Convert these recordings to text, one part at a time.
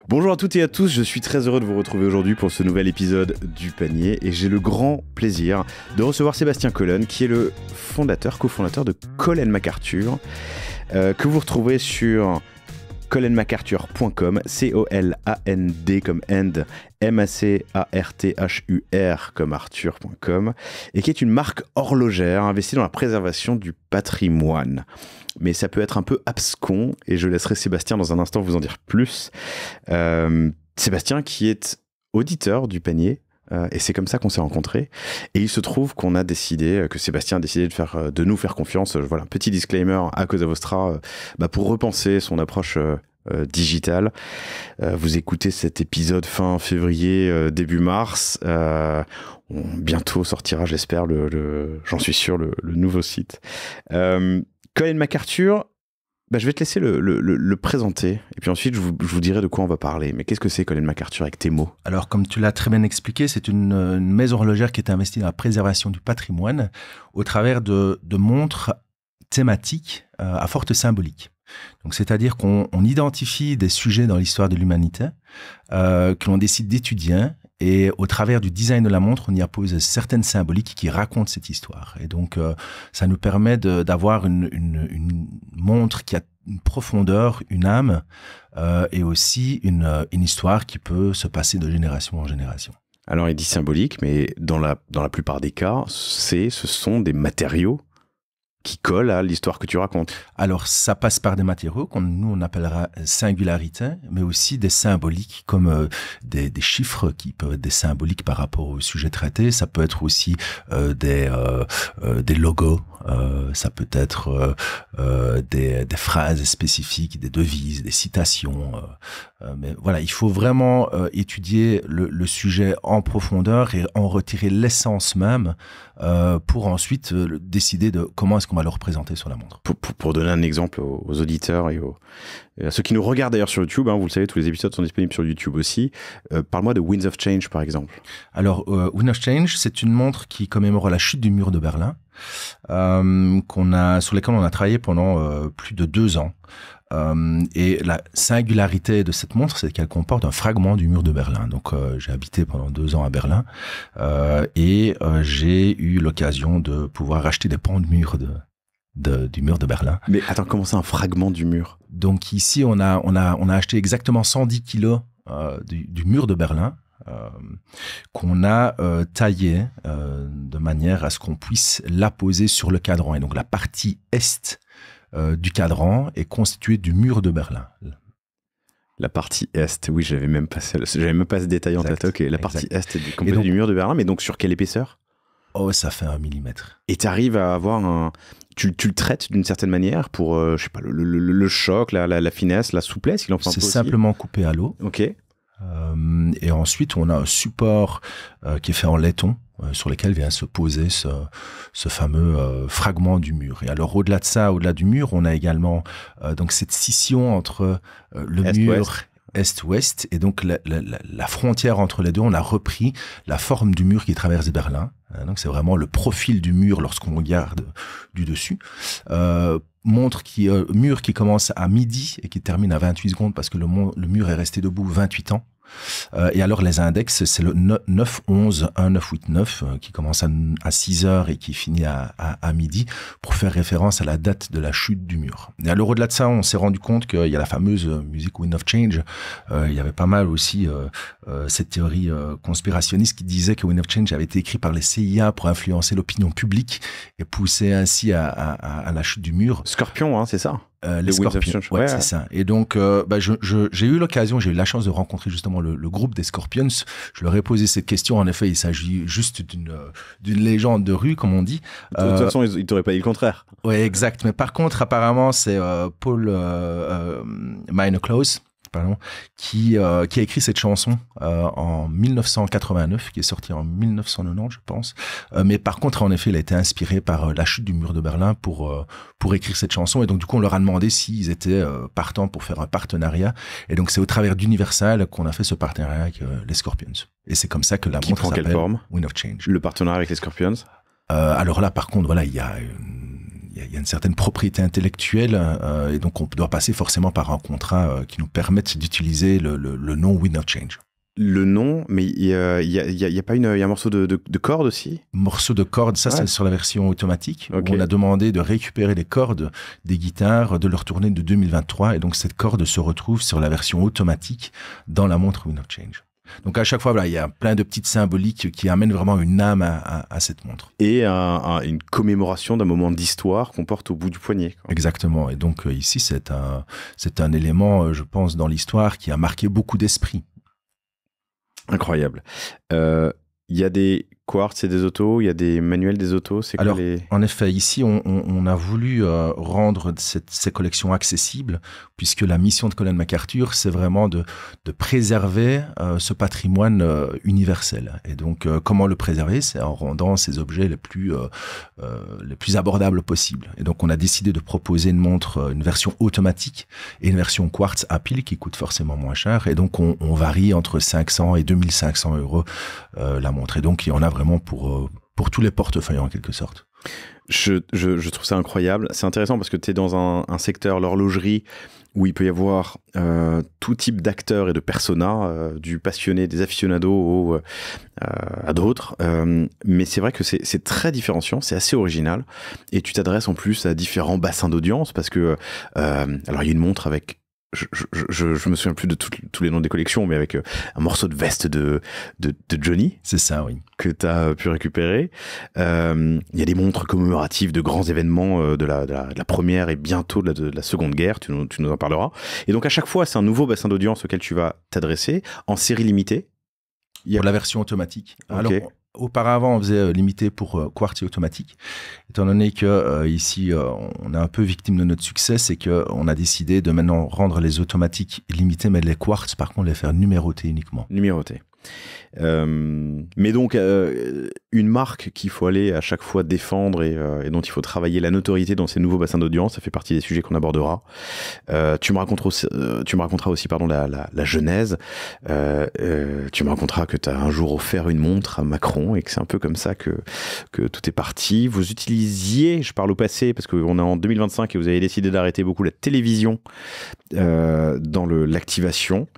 Bonjour à toutes et à tous, je suis très heureux de vous retrouver aujourd'hui pour ce nouvel épisode du Panier et j'ai le grand plaisir de recevoir Sébastien Collen qui est le cofondateur de Collen MacArthur que vous retrouverez sur collenmacarthur.com, C-O-L-A-N-D comme end, M-A-C-A-R-T-H-U-R comme Arthur.com, et qui est une marque horlogère investie dans la préservation du patrimoine. Mais ça peut être un peu abscon, et je laisserai Sébastien dans un instant vous en dire plus. Sébastien qui est auditeur du Panier, et c'est comme ça qu'on s'est rencontrés. Et il se trouve qu'on a décidé, que Sébastien a décidé de nous faire confiance. Voilà, petit disclaimer à Cosa Vostra, pour repenser son approche digitale. Vous écoutez cet épisode fin février, début mars. Bientôt sortira, j'espère, j'en suis sûr, le nouveau site. Collen MacArthur, je vais te laisser le présenter, et puis ensuite je vous dirai de quoi on va parler. Mais qu'est-ce que c'est Collen MacArthur avec tes mots? Alors, comme tu l'as très bien expliqué, c'est une maison horlogère qui est investie dans la préservation du patrimoine au travers de montres thématiques à forte symbolique. Donc, c'est-à-dire qu'on identifie des sujets dans l'histoire de l'humanité que l'on décide d'étudier. Et au travers du design de la montre, on y appose certaines symboliques qui racontent cette histoire. Et donc, ça nous permet d'avoir une montre qui a une profondeur, une âme, et aussi une histoire qui peut se passer de génération en génération. Alors, il dit symbolique, mais dans la plupart des cas, ce sont des matériaux qui collent à l'histoire que tu racontes. Alors, ça passe par des matériaux qu'on on appellera singularité, mais aussi des symboliques comme des chiffres qui peuvent être des symboliques par rapport au sujet traité. Ça peut être aussi des logos, ça peut être des phrases spécifiques, des devises, des citations. Mais voilà, il faut vraiment étudier le sujet en profondeur et en retirer l'essence même pour ensuite décider de comment est-ce qu'on va le représenter sur la montre. Pour donner un exemple aux auditeurs et à ceux qui nous regardent d'ailleurs sur YouTube, vous le savez, tous les épisodes sont disponibles sur YouTube aussi. Parle-moi de Winds of Change par exemple. Alors, Winds of Change, c'est une montre qui commémore la chute du mur de Berlin, sur lesquelles on a travaillé pendant plus de 2 ans. Et la singularité de cette montre, c'est qu'elle comporte un fragment du mur de Berlin. Donc, j'ai habité pendant 2 ans à Berlin et j'ai eu l'occasion de pouvoir acheter des pans de mur du mur de Berlin. Mais attends, comment ça, un fragment du mur? Donc ici, on a acheté exactement 110 kilos du mur de Berlin. Qu'on a taillé de manière à ce qu'on puisse l'apposer sur le cadran. Et donc la partie est du cadran est constituée du mur de Berlin. La partie est, oui, j'avais même pas ce détail en tête. Ok, la partie est est composée du mur de Berlin, mais donc sur quelle épaisseur? Oh, ça fait 1 millimètre. Et tu arrives à avoir tu le traites d'une certaine manière pour, je sais pas, le choc, la finesse, la souplesse, il en fait un peu aussi. C'est simplement coupé à l'eau. Ok. Et ensuite, on a un support qui est fait en laiton sur lequel vient se poser ce fameux fragment du mur. Et alors, au-delà de ça, au-delà du mur, on a également donc cette scission entre le mur est-ouest, et donc la frontière entre les deux, on a repris la forme du mur qui traverse Berlin. Donc, c'est vraiment le profil du mur lorsqu'on regarde du dessus. Mur qui commence à midi et qui termine à 28 secondes parce que le mur est resté debout 28 ans. Et alors les index, c'est le 9-11-1989 qui commence à 6 heures et qui finit à midi pour faire référence à la date de la chute du mur. Et alors au-delà de ça, on s'est rendu compte qu'il y a la fameuse musique Wind of Change. Il y avait pas mal aussi cette théorie conspirationniste qui disait que Wind of Change avait été écrit par les CIA pour influencer l'opinion publique et pousser ainsi à la chute du mur. Scorpion, c'est ça? Les Scorpions, ouais, c'est ça. Et donc, j'ai eu la chance de rencontrer justement le groupe des Scorpions. Je leur ai posé cette question. En effet, il s'agit juste d'une légende de rue, comme on dit. De toute façon, ils t'auraient pas dit le contraire. Ouais, exact. Mais par contre, apparemment, c'est Paul Meineklaus, qui a écrit cette chanson en 1989, qui est sortie en 1990, je pense. Mais par contre, en effet, elle a été inspirée par la chute du mur de Berlin pour écrire cette chanson. Et donc, du coup, on leur a demandé s'ils étaient partants pour faire un partenariat. Et donc, c'est au travers d'Universal qu'on a fait ce partenariat avec les Scorpions. Et c'est comme ça que la montre s'appelle Wind of Change. Le partenariat avec les Scorpions? Alors là, par contre, voilà, il y a y a une certaine propriété intellectuelle et donc on doit passer forcément par un contrat qui nous permette d'utiliser le nom Winner Change. Le nom, mais il y a pas il y a un morceau de corde aussi? Morceau de corde, ça c'est sur la version automatique. Okay. Où on a demandé de récupérer les cordes des guitares, de leur tourner de 2023 et donc cette corde se retrouve sur la version automatique dans la montre Winner Change. Donc à chaque fois, voilà, il y a plein de petites symboliques qui amènent vraiment une âme à cette montre. Et une commémoration d'un moment d'histoire qu'on porte au bout du poignet. Quoi. Exactement. Et donc ici, c'est un élément, je pense, dans l'histoire qui a marqué beaucoup d'esprits. Incroyable. Il y a des quartz et des autos, il y a des manuels des autos. Alors, en effet, ici, on a voulu rendre ces collections accessibles, puisque la mission de Colin MacArthur, c'est vraiment de préserver ce patrimoine universel. Et donc, comment le préserver? C'est en rendant ces objets les plus abordables possibles. Et donc, on a décidé de proposer une montre, une version automatique et une version quartz à pile qui coûte forcément moins cher. Et donc, on varie entre 500 et 2500 € la montre. Et donc, il y en a vraiment pour tous les portefeuilles en quelque sorte. Je trouve ça incroyable. C'est intéressant parce que tu es dans un secteur, l'horlogerie, où il peut y avoir tout type d'acteurs et de personas, du passionné, des aficionados à d'autres. Mais c'est vrai que c'est très différenciant, c'est assez original. Et tu t'adresses en plus à différents bassins d'audience parce que, alors il y a une montre avec... Je me souviens plus de tous les noms des collections, mais avec un morceau de veste de Johnny. C'est ça, oui. Que tu as pu récupérer. Il y a des montres commémoratives de grands événements de la première et bientôt de la seconde guerre. Tu nous en parleras. Et donc, à chaque fois, c'est un nouveau bassin d'audience auquel tu vas t'adresser en série limitée. Pour la version automatique. Okay. Alors, auparavant, on faisait limité pour quartz et automatique. Étant donné que ici, on est un peu victime de notre succès, c'est qu'on a décidé de maintenant rendre les automatiques limités, mais les quartz, par contre, les faire numérotés uniquement. Numérotés. Mais donc, une marque qu'il faut aller à chaque fois défendre et dont il faut travailler la notoriété dans ces nouveaux bassins d'audience, ça fait partie des sujets qu'on abordera. Tu me raconteras aussi la genèse. Tu me raconteras que tu as un jour offert une montre à Macron et que c'est un peu comme ça que tout est parti. Vous utilisiez, je parle au passé parce qu'on est en 2025 et vous avez décidé d'arrêter beaucoup la télévision dans l'activation.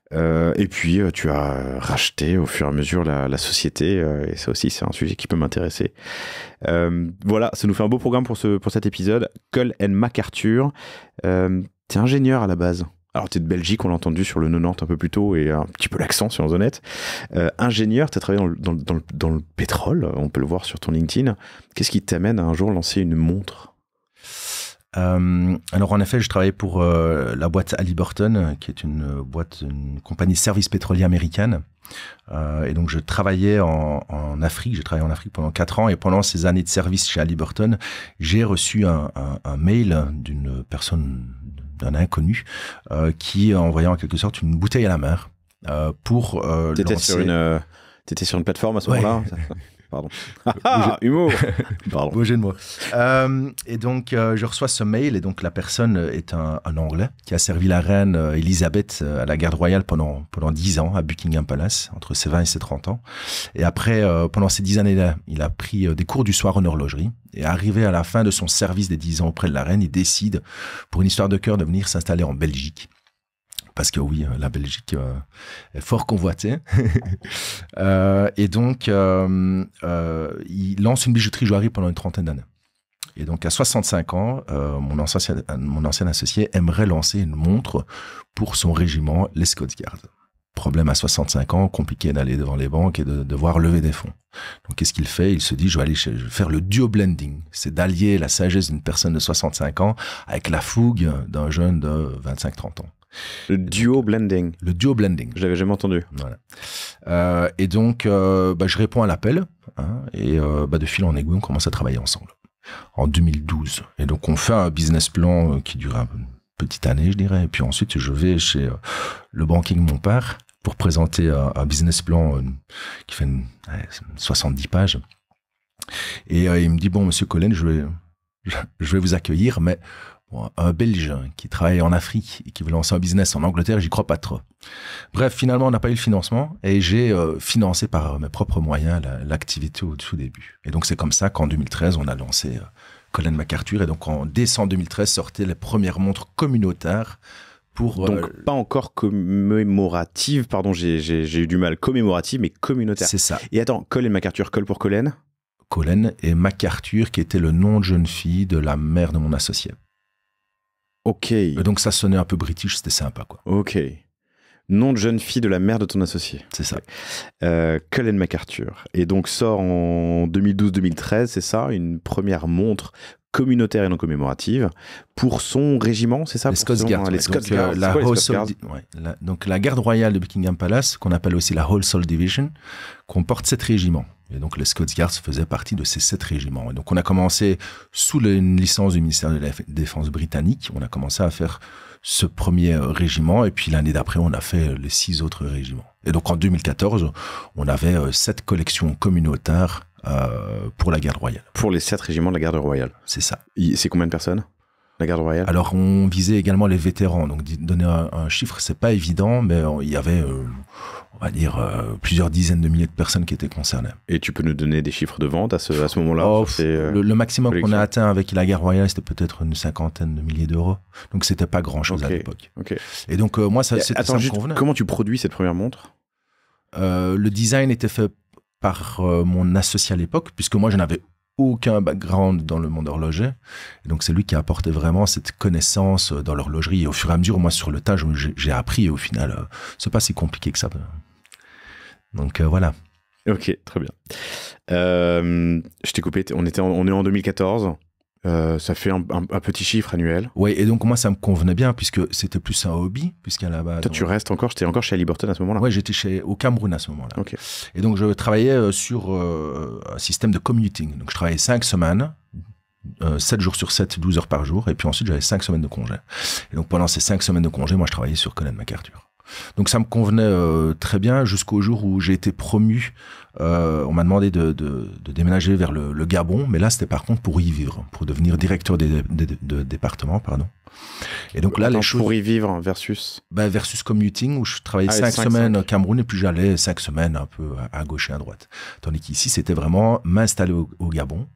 Et puis tu as racheté au fur et à mesure la société et ça aussi c'est un sujet qui peut m'intéresser. Voilà, ça nous fait un beau programme pour cet épisode. Colin MacArthur, t'es ingénieur à la base. Alors t'es de Belgique, on l'a entendu sur le 90 un peu plus tôt et un petit peu l'accent si on est honnête. Ingénieur, t'as travaillé dans le pétrole, on peut le voir sur ton LinkedIn. Qu'est-ce qui t'amène à un jour lancer une montre ? Alors en effet, je travaillais pour la boîte Halliburton, qui est une compagnie de services pétroliers américaine. Et donc je travaillais en Afrique. J'ai travaillé en Afrique pendant 4 ans et pendant ces années de service chez Halliburton, j'ai reçu un mail d'une personne, d'un inconnu, qui envoyait en quelque sorte une bouteille à la mer pour T'étais lancer... T'étais sur une plateforme à ce moment-là. Pardon. Humour. Pardon. Beau jeu de mots. Et donc, je reçois ce mail et donc la personne est un Anglais qui a servi la reine Elisabeth à la garde royale pendant 10 ans à Buckingham Palace, entre ses 20 et ses 30 ans. Et après, pendant ces 10 années-là, il a pris des cours du soir en horlogerie. Et arrivé à la fin de son service des 10 ans auprès de la reine, il décide, pour une histoire de cœur, de venir s'installer en Belgique. Parce que oui, la Belgique est fort convoitée. Et donc, il lance une bijouterie-joaillerie pendant une 30aine d'années. Et donc, à 65 ans, mon ancien associé aimerait lancer une montre pour son régiment, les Scots Guards. Problème à 65 ans, compliqué d'aller devant les banques et de devoir lever des fonds. Donc, qu'est-ce qu'il fait? Il se dit, je vais aller faire le duo blending. C'est d'allier la sagesse d'une personne de 65 ans avec la fougue d'un jeune de 25-30 ans. Le duo blending. Le duo blending. Je l'avais jamais entendu. Voilà. Et donc, je réponds à l'appel. Et de fil en aiguille, on commence à travailler ensemble. En 2012. Et donc, on fait un business plan qui dure une petite année, je dirais. Et puis ensuite, je vais chez le banquier de mon père pour présenter un business plan qui fait 70 pages. Et il me dit, bon, monsieur Colin, je vais vous accueillir, mais... Bon, un Belge qui travaille en Afrique et qui veut lancer un business en Angleterre, j'y crois pas trop. Bref, finalement, on n'a pas eu le financement et j'ai financé par mes propres moyens l'activité au tout début. Et donc, c'est comme ça qu'en 2013, on a lancé Colin MacArthur. Et donc en décembre 2013 sortaient les premières montres communautaires. Donc pas encore commémorative, pardon, j'ai eu du mal, commémorative, mais communautaire. C'est ça. Et attends, Colin MacArthur, Col pour Colin Colin et MacArthur, qui était le nom de jeune fille de la mère de mon associé. Ok. Et donc ça sonnait un peu british, c'était sympa, quoi. Ok. Nom de jeune fille de la mère de ton associé. C'est ça. Colin MacArthur. Et donc sort en 2012-2013, c'est ça, une première montre communautaire et non commémorative pour son régiment, c'est ça? Les Scots Guards. Les Scots Guards. Donc la garde royale de Buckingham Palace, qu'on appelle aussi la Wholesale Division, comporte 7 régiments. Et donc les Scots Guards faisaient partie de ces 7 régiments. Et donc on a commencé sous une licence du ministère de la Défense britannique, on a commencé à faire ce premier régiment, et puis l'année d'après, on a fait les 6 autres régiments. Et donc en 2014, on avait 7 collections communautaires pour la garde royale. Pour les 7 régiments de la garde royale. C'est ça. C'est combien de personnes, la garde royale? Alors on visait également les vétérans, donc donner un chiffre, c'est pas évident, mais il y avait, on va dire, plusieurs dizaines de milliers de personnes qui étaient concernées. Et tu peux nous donner des chiffres de vente à ce moment-là? Le maximum qu'on a atteint avec la garde royale, c'était peut-être une 50aine de milliers d'euros. Donc c'était pas grand-chose à l'époque. Okay. Et donc moi, ça me convenait. Comment tu produis cette première montre? Le design était fait par mon associé à l'époque, puisque moi, je n'avais aucun background dans le monde horloger. Et donc, c'est lui qui a apporté vraiment cette connaissance dans l'horlogerie. Et au fur et à mesure, moi, sur le tas, j'ai appris. Et au final, c'est pas si compliqué que ça. Donc, voilà. Ok, très bien. Je t'ai coupé. On est en 2014. Ça fait un petit chiffre annuel. Oui, et donc moi, ça me convenait bien, puisque c'était plus un hobby, puisqu'à la base... Toi, tu restes encore, j'étais encore chez Halliburton à ce moment-là? Oui, j'étais au Cameroun à ce moment-là. Okay. Et donc, je travaillais sur un système de commuting. Donc, je travaillais 5 semaines, 7 jours sur 7, 12 heures par jour, et puis ensuite, j'avais 5 semaines de congé. Et donc, pendant ces 5 semaines de congé, moi, je travaillais sur Colin MacArthur. Donc ça me convenait très bien jusqu'au jour où j'ai été promu. On m'a demandé de déménager vers le Gabon, mais là c'était par contre pour y vivre, pour devenir directeur de département, pardon. Et donc là, les choses... Pour y vivre versus versus commuting, où je travaillais 5 semaines au Cameroun et puis j'allais 5 semaines un peu à gauche et à droite. Tandis qu'ici, c'était vraiment m'installer au Gabon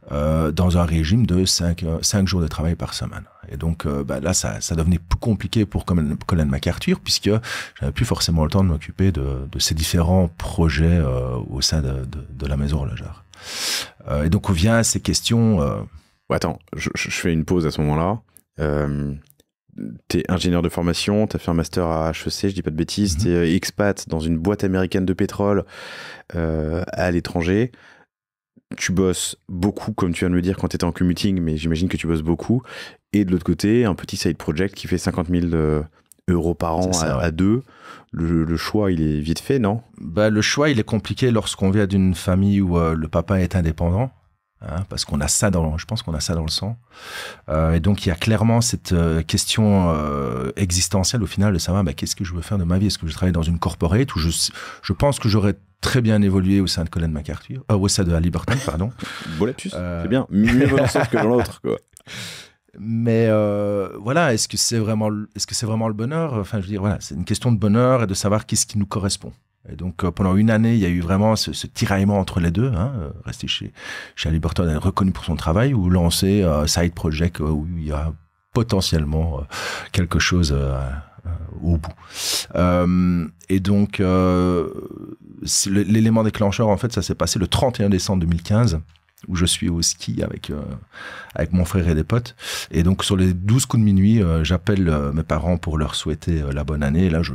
dans un régime de 5 jours de travail par semaine. Et donc là, ça devenait plus compliqué pour Colin MacArthur, puisque j'avais plus forcément le temps de m'occuper de ces différents projets au sein de la maison horlogère. Et donc, on vient à ces questions... Attends, je fais une pause à ce moment-là. T'es ingénieur de formation, t'as fait un master à HEC, je dis pas de bêtises, t'es expat dans une boîte américaine de pétrole à l'étranger. Tu bosses beaucoup, comme tu viens de me dire, quand t'étais en commuting, mais j'imagine que tu bosses beaucoup. Et de l'autre côté, un petit side project qui fait 50 000 euros par an à deux. Le choix, il est vite fait, non? Le choix, il est compliqué lorsqu'on vient d'une famille où le papa est indépendant. Parce qu'on a ça je pense qu'on a ça dans le sang. Et donc, il y a clairement cette question existentielle au final de savoir qu'est-ce que je veux faire de ma vie? Est-ce que je travaille dans une corporate où je pense que j'aurais très bien évolué au sein de Colin MacArthur, au sein de Halliburton, pardon. Bon lapsus, c'est bien. Mieux dans un sens que dans l'autre, quoi. Mais voilà, est-ce que c'est vraiment le bonheur? Enfin, je veux dire, voilà, c'est une question de bonheur et de savoir qu'est-ce qui nous correspond. Et donc, pendant une année, il y a eu vraiment ce tiraillement entre les deux. Rester chez Halliburton, être reconnu pour son travail, ou lancer un side project où il y a potentiellement quelque chose au bout. Et donc, l'élément déclencheur, en fait, ça s'est passé le 31 décembre 2015, où je suis au ski avec mon frère et des potes. Et donc, sur les 12 coups de minuit, j'appelle mes parents pour leur souhaiter la bonne année. Et là, je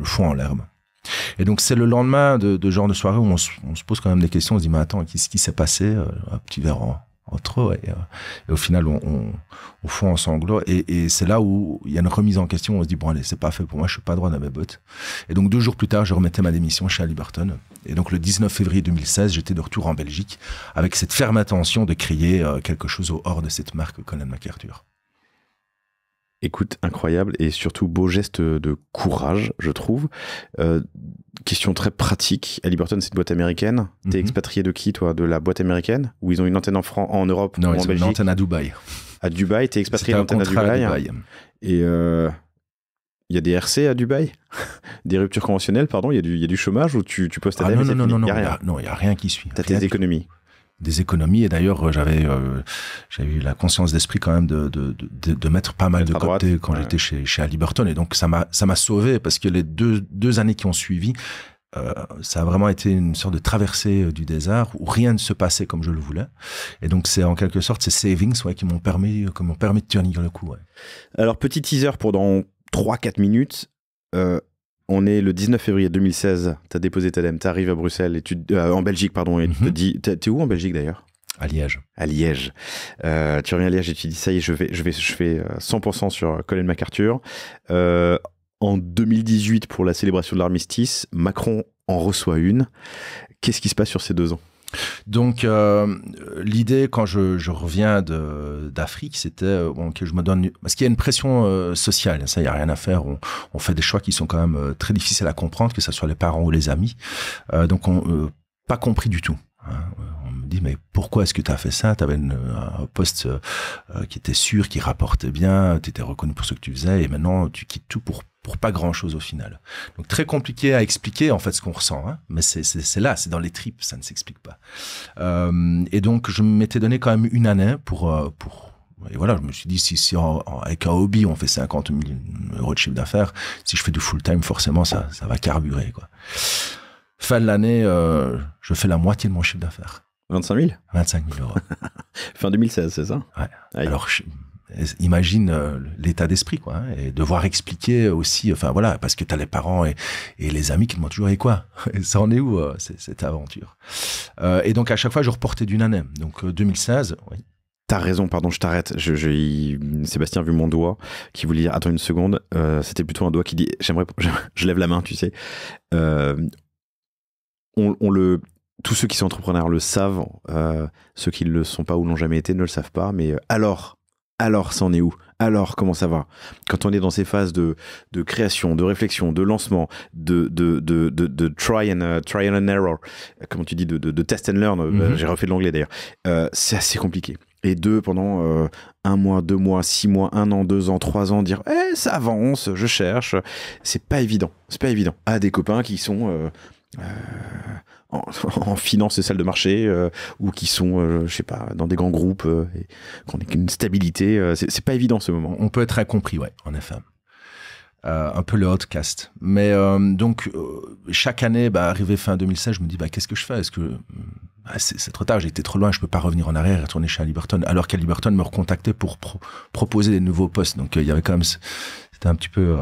fonds en larmes. Et donc, c'est le lendemain de genre de soirée où on se pose quand même des questions. On se dit, mais attends, qu'est-ce qui s'est passé? Un petit verre entre eux. Et au final, on fond en sanglots. Et c'est là où il y a une remise en question. On se dit, bon, allez, c'est pas fait pour moi, je suis pas droit dans mes bottes. Et donc, 2 jours plus tard, je remettais ma démission chez Halliburton. Et donc, le 19 février 2016, j'étais de retour en Belgique avec cette ferme intention de créer quelque chose au hors de cette marque Colin MacArthur. Écoute, incroyable et surtout beau geste de courage, je trouve. Question très pratique. Halliburton, c'est une boîte américaine. T'es expatrié de qui, toi? De la boîte américaine? Ou ils ont une antenne en Europe? Non, ou ils ont une antenne à Dubaï. À Dubaï, t'es expatrié d'antenne à Dubaï. Et il y a des RC à Dubaï? Des ruptures conventionnelles, pardon? Il y a du chômage ou tu postes à Non, il n'y a rien qui suit. T'as tes économies? des économies. Et d'ailleurs, j'avais eu la conscience d'esprit quand même de mettre pas mal de côté quand j'étais chez Halliburton. Et donc, ça m'a sauvé parce que les deux années qui ont suivi, ça a vraiment été une sorte de traversée du désert où rien ne se passait comme je le voulais. Et donc, c'est en quelque sorte ces savings qui m'ont permis de tenir le coup. Ouais. Alors, petit teaser pour dans 3-4 minutes. On est le 19 février 2016. Tu as déposé ta DEM, tu arrives à Bruxelles, en Belgique, pardon, et tu te dis... T'es où en Belgique d'ailleurs ? À Liège. À Liège. Tu reviens à Liège et tu dis, ça y est, je fais 100% sur Colin MacArthur. En 2018, pour la célébration de l'armistice, Macron en reçoit une. Qu'est-ce qui se passe sur ces 2 ans ? Donc, l'idée, quand je reviens d'Afrique, c'était que je me donne... Parce qu'il y a une pression sociale, ça, il n'y a rien à faire. On fait des choix qui sont quand même très difficiles à comprendre, que ce soit les parents ou les amis. Donc, pas compris du tout. Hein. On me dit, mais pourquoi est-ce que tu as fait ça ? Tu avais un poste qui était sûr, qui rapportait bien, tu étais reconnu pour ce que tu faisais, et maintenant, tu quittes tout pour pas grand-chose au final. Donc, très compliqué à expliquer, en fait, ce qu'on ressent. Hein, mais c'est là, c'est dans les tripes, ça ne s'explique pas. Et donc, je m'étais donné quand même une année pour et voilà, je me suis dit, si avec un hobby, on fait 50 000 € de chiffre d'affaires, si je fais du full-time, forcément, ça va carburer, quoi. Fin de l'année, je fais la moitié de mon chiffre d'affaires. 25 000 ? 25 000 €. Fin 2016, c'est ça ? Ouais. Aïe. Alors, imagine l'état d'esprit, quoi, hein, et devoir expliquer aussi, enfin voilà, parce que t'as les parents et les amis qui demandent toujours, et quoi ? Ça en est où, cette aventure ? Et donc, à chaque fois, je reportais d'une année. Donc, 2016, oui. T'as raison, pardon, je t'arrête. Sébastien a vu mon doigt qui voulait dire, attends une seconde, c'était plutôt un doigt qui dit, je lève la main, tu sais. Tous ceux qui sont entrepreneurs le savent, ceux qui ne le sont pas ou l'ont jamais été ne le savent pas, mais alors, ça en est où ? Alors, comment ça va ? Quand on est dans ces phases de création, de réflexion, de lancement, de try and error, comment tu dis, de test and learn, j'ai refait de l'anglais d'ailleurs, c'est assez compliqué. Et pendant 1 mois, 2 mois, 6 mois, 1 an, 2 ans, 3 ans, dire ça avance, je cherche, c'est pas évident. Ah, des copains qui sont en finance et salle de marché ou qui sont, je sais pas, dans des grands groupes et qui ont une stabilité, c'est pas évident ce moment. On peut être incompris, ouais, en effet. Un peu le outcast. Mais donc, chaque année, arrivé fin 2016, je me dis, qu'est-ce que je fais ? Est-ce que c'est trop tard, j'ai été trop loin, je peux pas revenir en arrière et retourner chez Halliburton, alors qu'Halliburton me recontactait pour proposer des nouveaux postes. Donc, il y avait quand même... C'était un petit peu...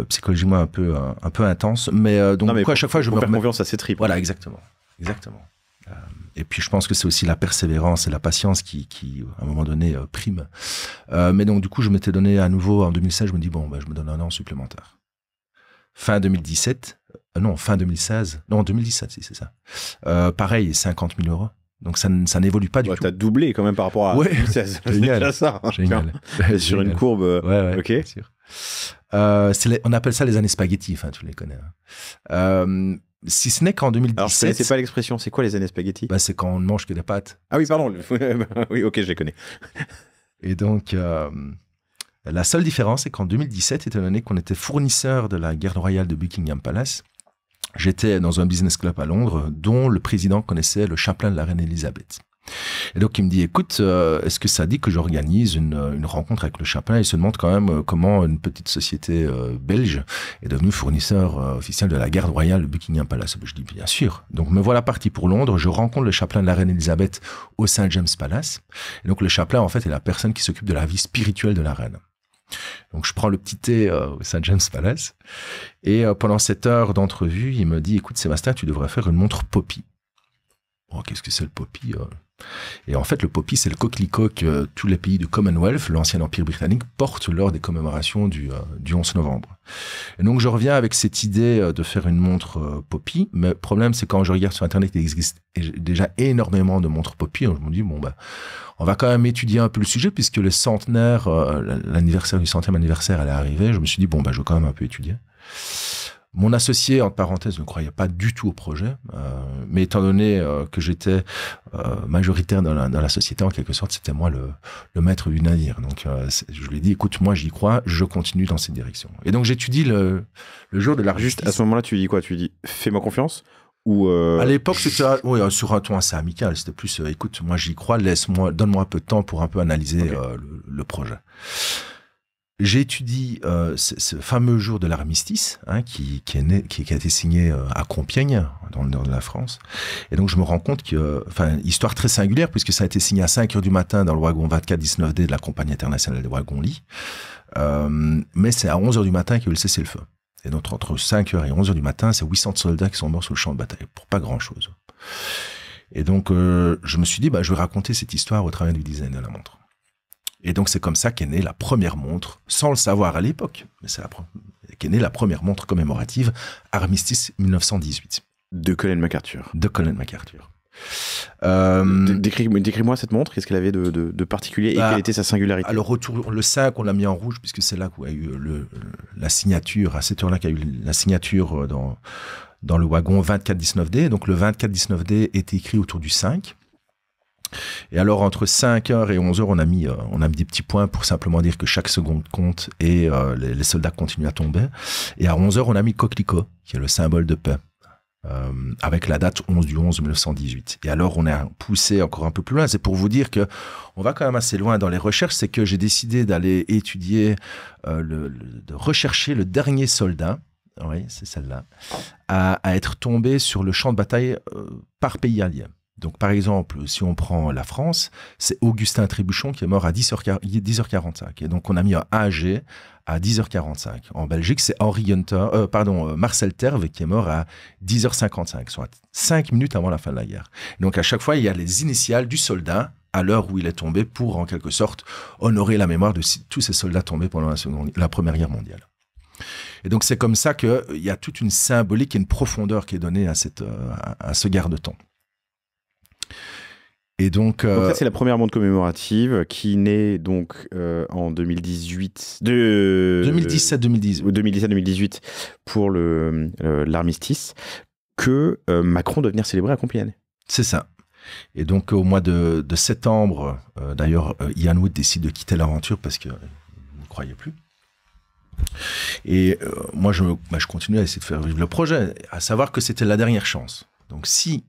psychologiquement un peu intense. Mais donc, à chaque fois, je me remets... confiance à ses tripes. Voilà, exactement. Et puis, je pense que c'est aussi la persévérance et la patience qui à un moment donné, prime. Mais donc, du coup, je m'étais donné à nouveau, en 2016, je me dis, je me donne 1 an supplémentaire. Fin 2017, fin 2016, non, 2017, si, c'est ça. Pareil, 50 000 €. Donc, ça n'évolue pas du tout. T'as doublé quand même par rapport à 2016. Génial. C'est ça. Génial. Sur une courbe. Ouais, ok. Bien sûr. On appelle ça les années spaghetti, enfin, tu les connais. Hein. Si ce n'est qu'en 2017... Alors, je connaissais pas l'expression. C'est quoi les années spaghetti ? C'est quand on ne mange que des pâtes. Ah oui, pardon. Oui, ok, je les connais. Et donc, la seule différence, c'est qu'en 2017, étant donné qu'on était fournisseur de la garde royale de Buckingham Palace, j'étais dans un business club à Londres dont le président connaissait le chapelain de la reine Elisabeth. Et donc, il me dit, écoute, est-ce que ça dit que j'organise une rencontre avec le chapelain ? Il se demande quand même comment une petite société belge est devenue fournisseur officiel de la garde royale de Buckingham Palace. Je dis, bien sûr. Donc, me voilà parti pour Londres. Je rencontre le chapelain de la reine Elisabeth au St. James Palace. Et donc, le chapelain, en fait, est la personne qui s'occupe de la vie spirituelle de la reine. Donc, je prends le petit thé au St. James Palace. Et pendant cette heure d'entrevue, il me dit, écoute, Sébastien, tu devrais faire une montre Poppy. Oh, qu'est-ce que c'est le Poppy ? Et en fait, le Poppy, c'est le coquelicot que tous les pays du Commonwealth, l'ancien empire britannique, portent lors des commémorations du 11 novembre. Et donc, je reviens avec cette idée de faire une montre Poppy. Mais le problème, c'est quand je regarde sur Internet, il existe déjà énormément de montres Poppy. Je me dis, on va quand même étudier un peu le sujet, puisque le centenaire, l'anniversaire du 100e anniversaire, elle est arrivée. Je me suis dit, je vais quand même un peu étudier. Mon associé, entre parenthèses, ne croyait pas du tout au projet, mais étant donné que j'étais majoritaire dans la société, en quelque sorte, c'était moi le maître du navire. Donc, je lui ai dit, écoute, moi j'y crois, je continue dans cette direction. Et donc, j'étudie le jour de l'armistice. Juste à ce moment-là, tu dis quoi ? Tu dis, fais-moi confiance ? ou À l'époque, c'était sur un ton assez amical. C'était plus, écoute, moi j'y crois, donne-moi un peu de temps pour un peu analyser le projet. J'étudie ce fameux jour de l'armistice, hein, qui a été signé à Compiègne, dans le nord de la France. Et donc je me rends compte histoire très singulière, puisque ça a été signé à 5 heures du matin dans le wagon 24-19D de la Compagnie internationale des wagons-lits. Mais c'est à 11 heures du matin qu'il y a eu le cessez-le-feu. Et donc entre 5 heures et 11 heures du matin, c'est 800 soldats qui sont morts sur le champ de bataille, pour pas grand-chose. Et donc je me suis dit, je vais raconter cette histoire au travers du design de la montre. Et donc, c'est comme ça qu'est née la première montre, sans le savoir à l'époque, mais qu'est née la première montre commémorative, Armistice 1918. De Colin MacArthur. De Colin MacArthur. Décris-moi cette montre, qu'est-ce qu'elle avait de particulier et quelle était sa singularité? Alors, le 5, on l'a mis en rouge, puisque c'est là qu'il y a eu la signature, à cette heure-là qu'il y a eu la signature dans le wagon 24-19D. Donc, le 24-19D est écrit autour du 5. Et alors, entre 5h et 11h, on a mis des petits points pour simplement dire que chaque seconde compte et les soldats continuent à tomber. Et à 11h, on a mis coquelicot, qui est le symbole de paix, avec la date 11/11/1918. Et alors, on a poussé encore un peu plus loin. C'est pour vous dire que on va quand même assez loin dans les recherches. C'est que j'ai décidé d'aller étudier, de rechercher le dernier soldat, oui, c'est celle-là, à être tombé sur le champ de bataille par pays allié. Donc, par exemple, si on prend la France, c'est Augustin Trébuchon qui est mort à 10h45. Et donc, on a mis un AG à 10h45. En Belgique, c'est Marcel Terve qui est mort à 10h55, soit 5 minutes avant la fin de la guerre. Donc, à chaque fois, il y a les initiales du soldat à l'heure où il est tombé pour, en quelque sorte, honorer la mémoire de tous ces soldats tombés pendant la Première Guerre mondiale. Et donc, c'est comme ça qu'il y a toute une symbolique et une profondeur qui est donnée à ce garde-temps. Et donc ça, c'est la première montre commémorative qui naît donc en 2018 2017-2018 ou 2017-2018 pour l'armistice que Macron doit venir célébrer à Compiègne. C'est ça. Et donc au mois de septembre, d'ailleurs, Ian Wood décide de quitter l'aventure parce qu'il ne croyait plus. Et moi, je continue à essayer de faire vivre le projet, à savoir que c'était la dernière chance. Donc si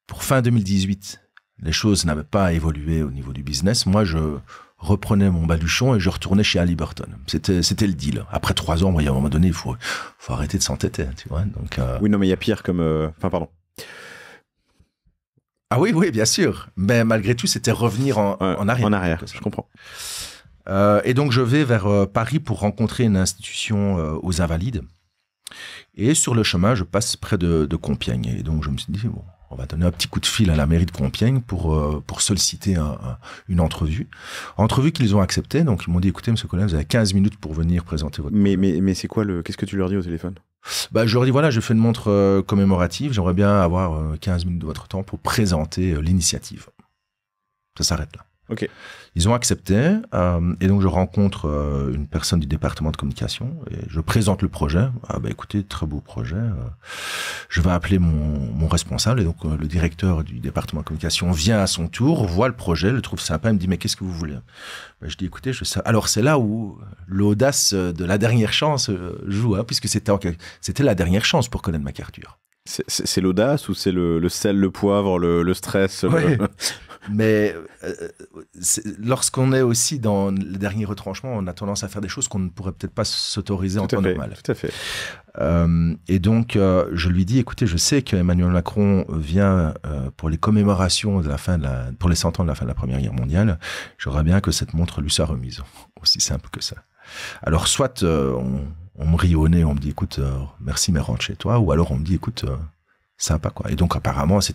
pour fin 2018, les choses n'avaient pas évolué au niveau du business, moi, je reprenais mon baluchon et je retournais chez Halliburton. C'était le deal. Après 3 ans, à un moment donné, il faut arrêter de s'entêter, tu vois. Donc, oui, non, mais il y a pire comme... Enfin, pardon. Ah oui, bien sûr. Mais malgré tout, c'était revenir en arrière. En arrière, je comprends. Et donc, je vais vers Paris pour rencontrer une institution aux Invalides. Et sur le chemin, je passe près de Compiègne. Et donc, je me suis dit, bon, on va donner un petit coup de fil à la mairie de Compiègne pour solliciter une entrevue. Entrevue qu'ils ont acceptée. Donc, ils m'ont dit, écoutez, monsieur Colin, vous avez 15 minutes pour venir présenter votre... Mais c'est quoi qu'est-ce que tu leur dis au téléphone? Je leur dis, voilà, je fais une montre commémorative. J'aimerais bien avoir 15 minutes de votre temps pour présenter l'initiative. Ça s'arrête là. Ok. Ils ont accepté, et donc je rencontre une personne du département de communication et je présente le projet. Écoutez, très beau projet. Je vais appeler mon responsable, et donc le directeur du département de communication vient à son tour, voit le projet, le trouve sympa, il me dit mais qu'est-ce que vous voulez? Je dis écoutez, alors c'est là où l'audace de la dernière chance joue, hein, puisque c'était la dernière chance pour Colin MacArthur. C'est l'audace ou c'est le sel, le poivre, le stress? Ouais. Mais lorsqu'on est aussi dans les derniers retranchements, on a tendance à faire des choses qu'on ne pourrait peut-être pas s'autoriser en temps normal. Tout à fait. Et donc, je lui dis, écoutez, je sais qu'Emmanuel Macron vient pour les commémorations pour les 100 ans de la fin de la Première Guerre mondiale. J'aimerais bien que cette montre lui soit remise. Aussi simple que ça. Alors, soit on me rit au nez, on me dit, écoute, merci, mais rentre chez toi. Ou alors on me dit, écoute... sympa, quoi. Et donc, apparemment, ça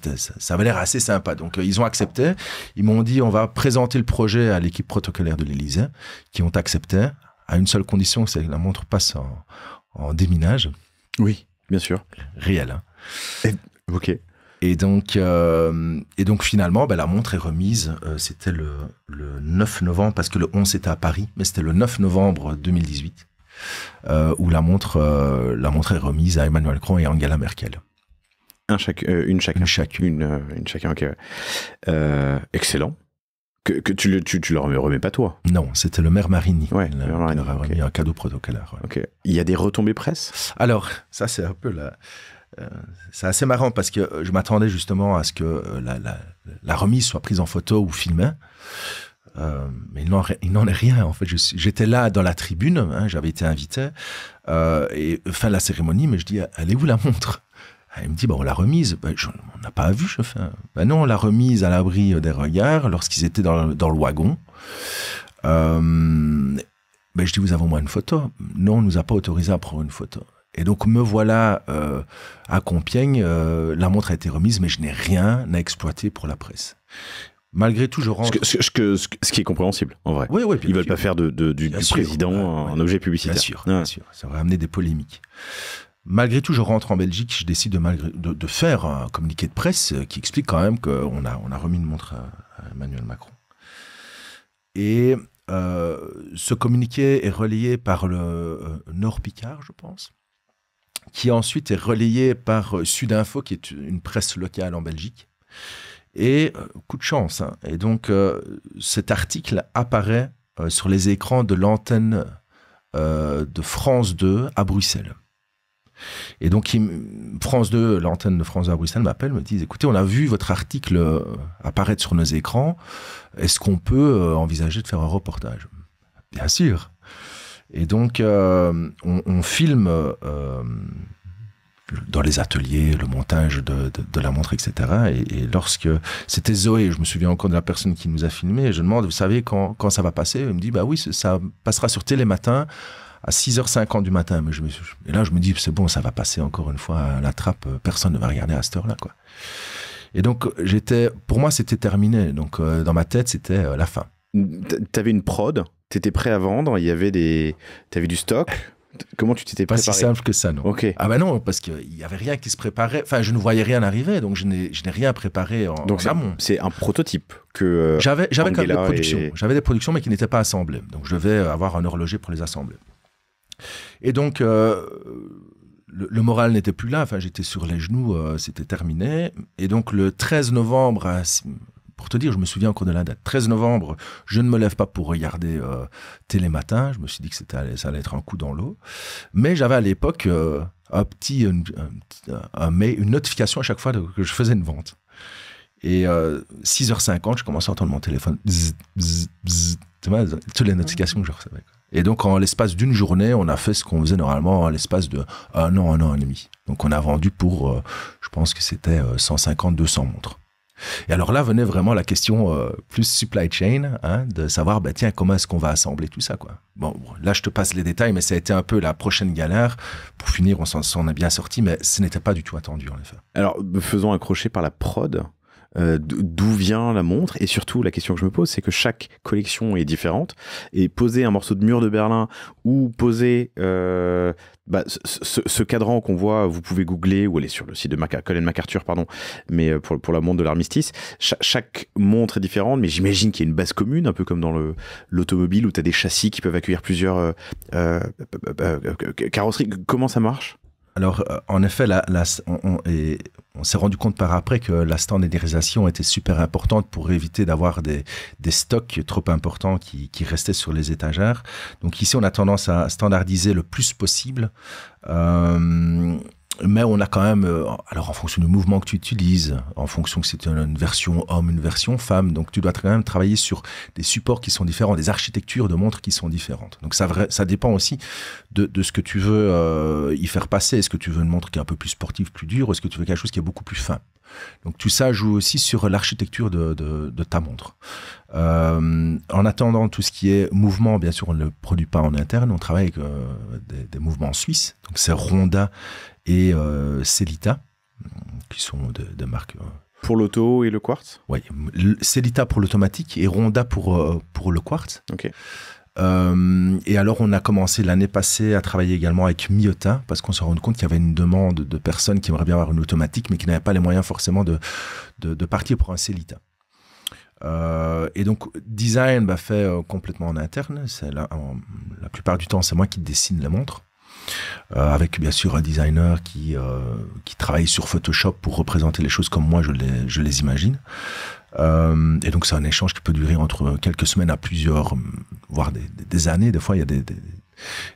avait l'air assez sympa. Donc, ils ont accepté. Ils m'ont dit, on va présenter le projet à l'équipe protocolaire de l'Élysée, qui ont accepté, à une seule condition, c'est que la montre passe en déminage. Oui, bien sûr. Réel. Hein. Ok. Et donc finalement, la montre est remise. C'était le 9 novembre, parce que le 11, c'était à Paris, mais c'était le 9 novembre 2018, où la montre est remise à Emmanuel Macron et Angela Merkel. Une chacune, ok. Excellent. Que tu leur remets pas toi? Non, c'était le maire Marini. Ouais, il leur a remis un cadeau protocolaire. Ouais. Ok. Il y a des retombées presse? Alors, ça c'est un peu c'est assez marrant parce que je m'attendais justement à ce que la remise soit prise en photo ou filmée. Mais il n'en est rien. En fait, j'étais là dans la tribune, hein, j'avais été invité. Et fin de la cérémonie, mais je dis, elle est où la montre? Elle me dit, on l'a remise. On n'a pas vu, je fais. Non, on l'a remise à l'abri des regards lorsqu'ils étaient dans le wagon. Je dis, vous avez au moins une photo? Non, on ne nous a pas autorisé à prendre une photo. Et donc, me voilà à Compiègne. La montre a été remise, mais je n'ai rien à exploiter pour la presse. Malgré tout, je rentre... Ce qui est compréhensible, en vrai. Oui, ils veulent pas faire du président un objet publicitaire. Bien sûr. Ça aurait amené des polémiques. Malgré tout, je rentre en Belgique. Je décide de faire un communiqué de presse qui explique quand même qu'on a remis une montre à Emmanuel Macron. Et ce communiqué est relayé par le Nord Picard, je pense, qui ensuite est relayé par Sudinfo, qui est une presse locale en Belgique. Et coup de chance. Hein. Et donc, cet article apparaît sur les écrans de l'antenne de France 2 à Bruxelles. Et donc, France 2, l'antenne de France 2 à Bruxelles m'appelle, me dit, écoutez, on a vu votre article apparaître sur nos écrans. Est-ce qu'on peut envisager de faire un reportage? Bien sûr. Et donc, on filme... dans les ateliers, le montage de la montre, etc. Et lorsque c'était Zoé, je me souviens encore de la personne qui nous a filmé, et je demande, vous savez quand ça va passer? Elle me dit, oui, ça passera sur Télématin à 6h50 du matin. Mais et là, je me dis, c'est bon, ça va passer encore une fois à la trappe, personne ne va regarder à cette heure-là, quoi. Et donc, pour moi, c'était terminé. Donc, dans ma tête, c'était la fin. T'avais une prod, t'étais prêt à vendre, t'avais du stock. Comment tu t'étais préparé? Pas si simple que ça, non. Okay. Ah non, parce qu'il n'y avait rien qui se préparait. Enfin, je ne voyais rien arriver, donc je n'ai rien préparé en amont. C'est un prototype que j'avais quand même des productions. J'avais des productions, mais qui n'étaient pas assemblées. Donc, je devais avoir un horloger pour les assembler. Et donc, le moral n'était plus là. Enfin, j'étais sur les genoux, c'était terminé. Et donc, le 13 novembre... Pour te dire, je me souviens encore de la date. 13 novembre, je ne me lève pas pour regarder Télématin. Je me suis dit que ça allait être un coup dans l'eau. Mais j'avais à l'époque une notification à chaque fois que je faisais une vente. Et 6h50, je commençais à entendre mon téléphone. Bzz, bzz, bzz, tu vois, toutes les notifications que je recevais. Et donc, en l'espace d'une journée, on a fait ce qu'on faisait normalement en l'espace de un an et demi. Donc, on a vendu pour, je pense que c'était 150, 200 montres. Et alors là venait vraiment la question plus supply chain, hein, de savoir, tiens, comment est-ce qu'on va assembler tout ça, quoi. Bon, là, je te passe les détails, mais ça a été un peu la prochaine galère. Pour finir, on s'en est bien sorti, mais ce n'était pas du tout attendu, en effet. Alors, faisons accrocher par la prod. D'où vient la montre? Et surtout, la question que je me pose, c'est que chaque collection est différente. Et poser un morceau de mur de Berlin ou poser ce cadran qu'on voit, vous pouvez googler ou aller sur le site de Colin MacArthur, pardon, mais pour la montre de l'armistice, chaque montre est différente, mais j'imagine qu'il y a une base commune, un peu comme dans l'automobile où tu as des châssis qui peuvent accueillir plusieurs carrosseries. Comment ça marche? Alors, en effet, on s'est rendu compte par après que la standardisation était super importante pour éviter d'avoir des stocks trop importants qui restaient sur les étagères. Donc ici, on a tendance à standardiser le plus possible. Mais on a quand même, alors en fonction du mouvement que tu utilises, en fonction que c'est une version homme, une version femme, donc tu dois quand même travailler sur des supports qui sont différents, des architectures de montres qui sont différentes. Donc ça dépend aussi de ce que tu veux y faire passer. Est-ce que tu veux une montre qui est un peu plus sportive, plus dure, ou est-ce que tu veux quelque chose qui est beaucoup plus fin? Donc tout ça joue aussi sur l'architecture de ta montre. En attendant, tout ce qui est mouvement, bien sûr, on ne le produit pas en interne, on travaille avec des mouvements suisses. Donc c'est Ronda et Sellita, qui sont de marques... Pour l'auto et le quartz? Oui, Sellita pour l'automatique et Ronda pour le quartz. Ok. Et alors, on a commencé l'année passée à travailler également avec Miyota, parce qu'on s'est rendu compte qu'il y avait une demande de personnes qui aimeraient bien avoir une automatique, mais qui n'avaient pas les moyens forcément de partir pour un Sellita. Et donc, design fait complètement en interne. La plupart du temps, c'est moi qui dessine la montre. Avec bien sûr un designer qui travaille sur Photoshop pour représenter les choses comme moi je les imagine. Et donc c'est un échange qui peut durer entre quelques semaines à plusieurs, voire des années. Des fois il y a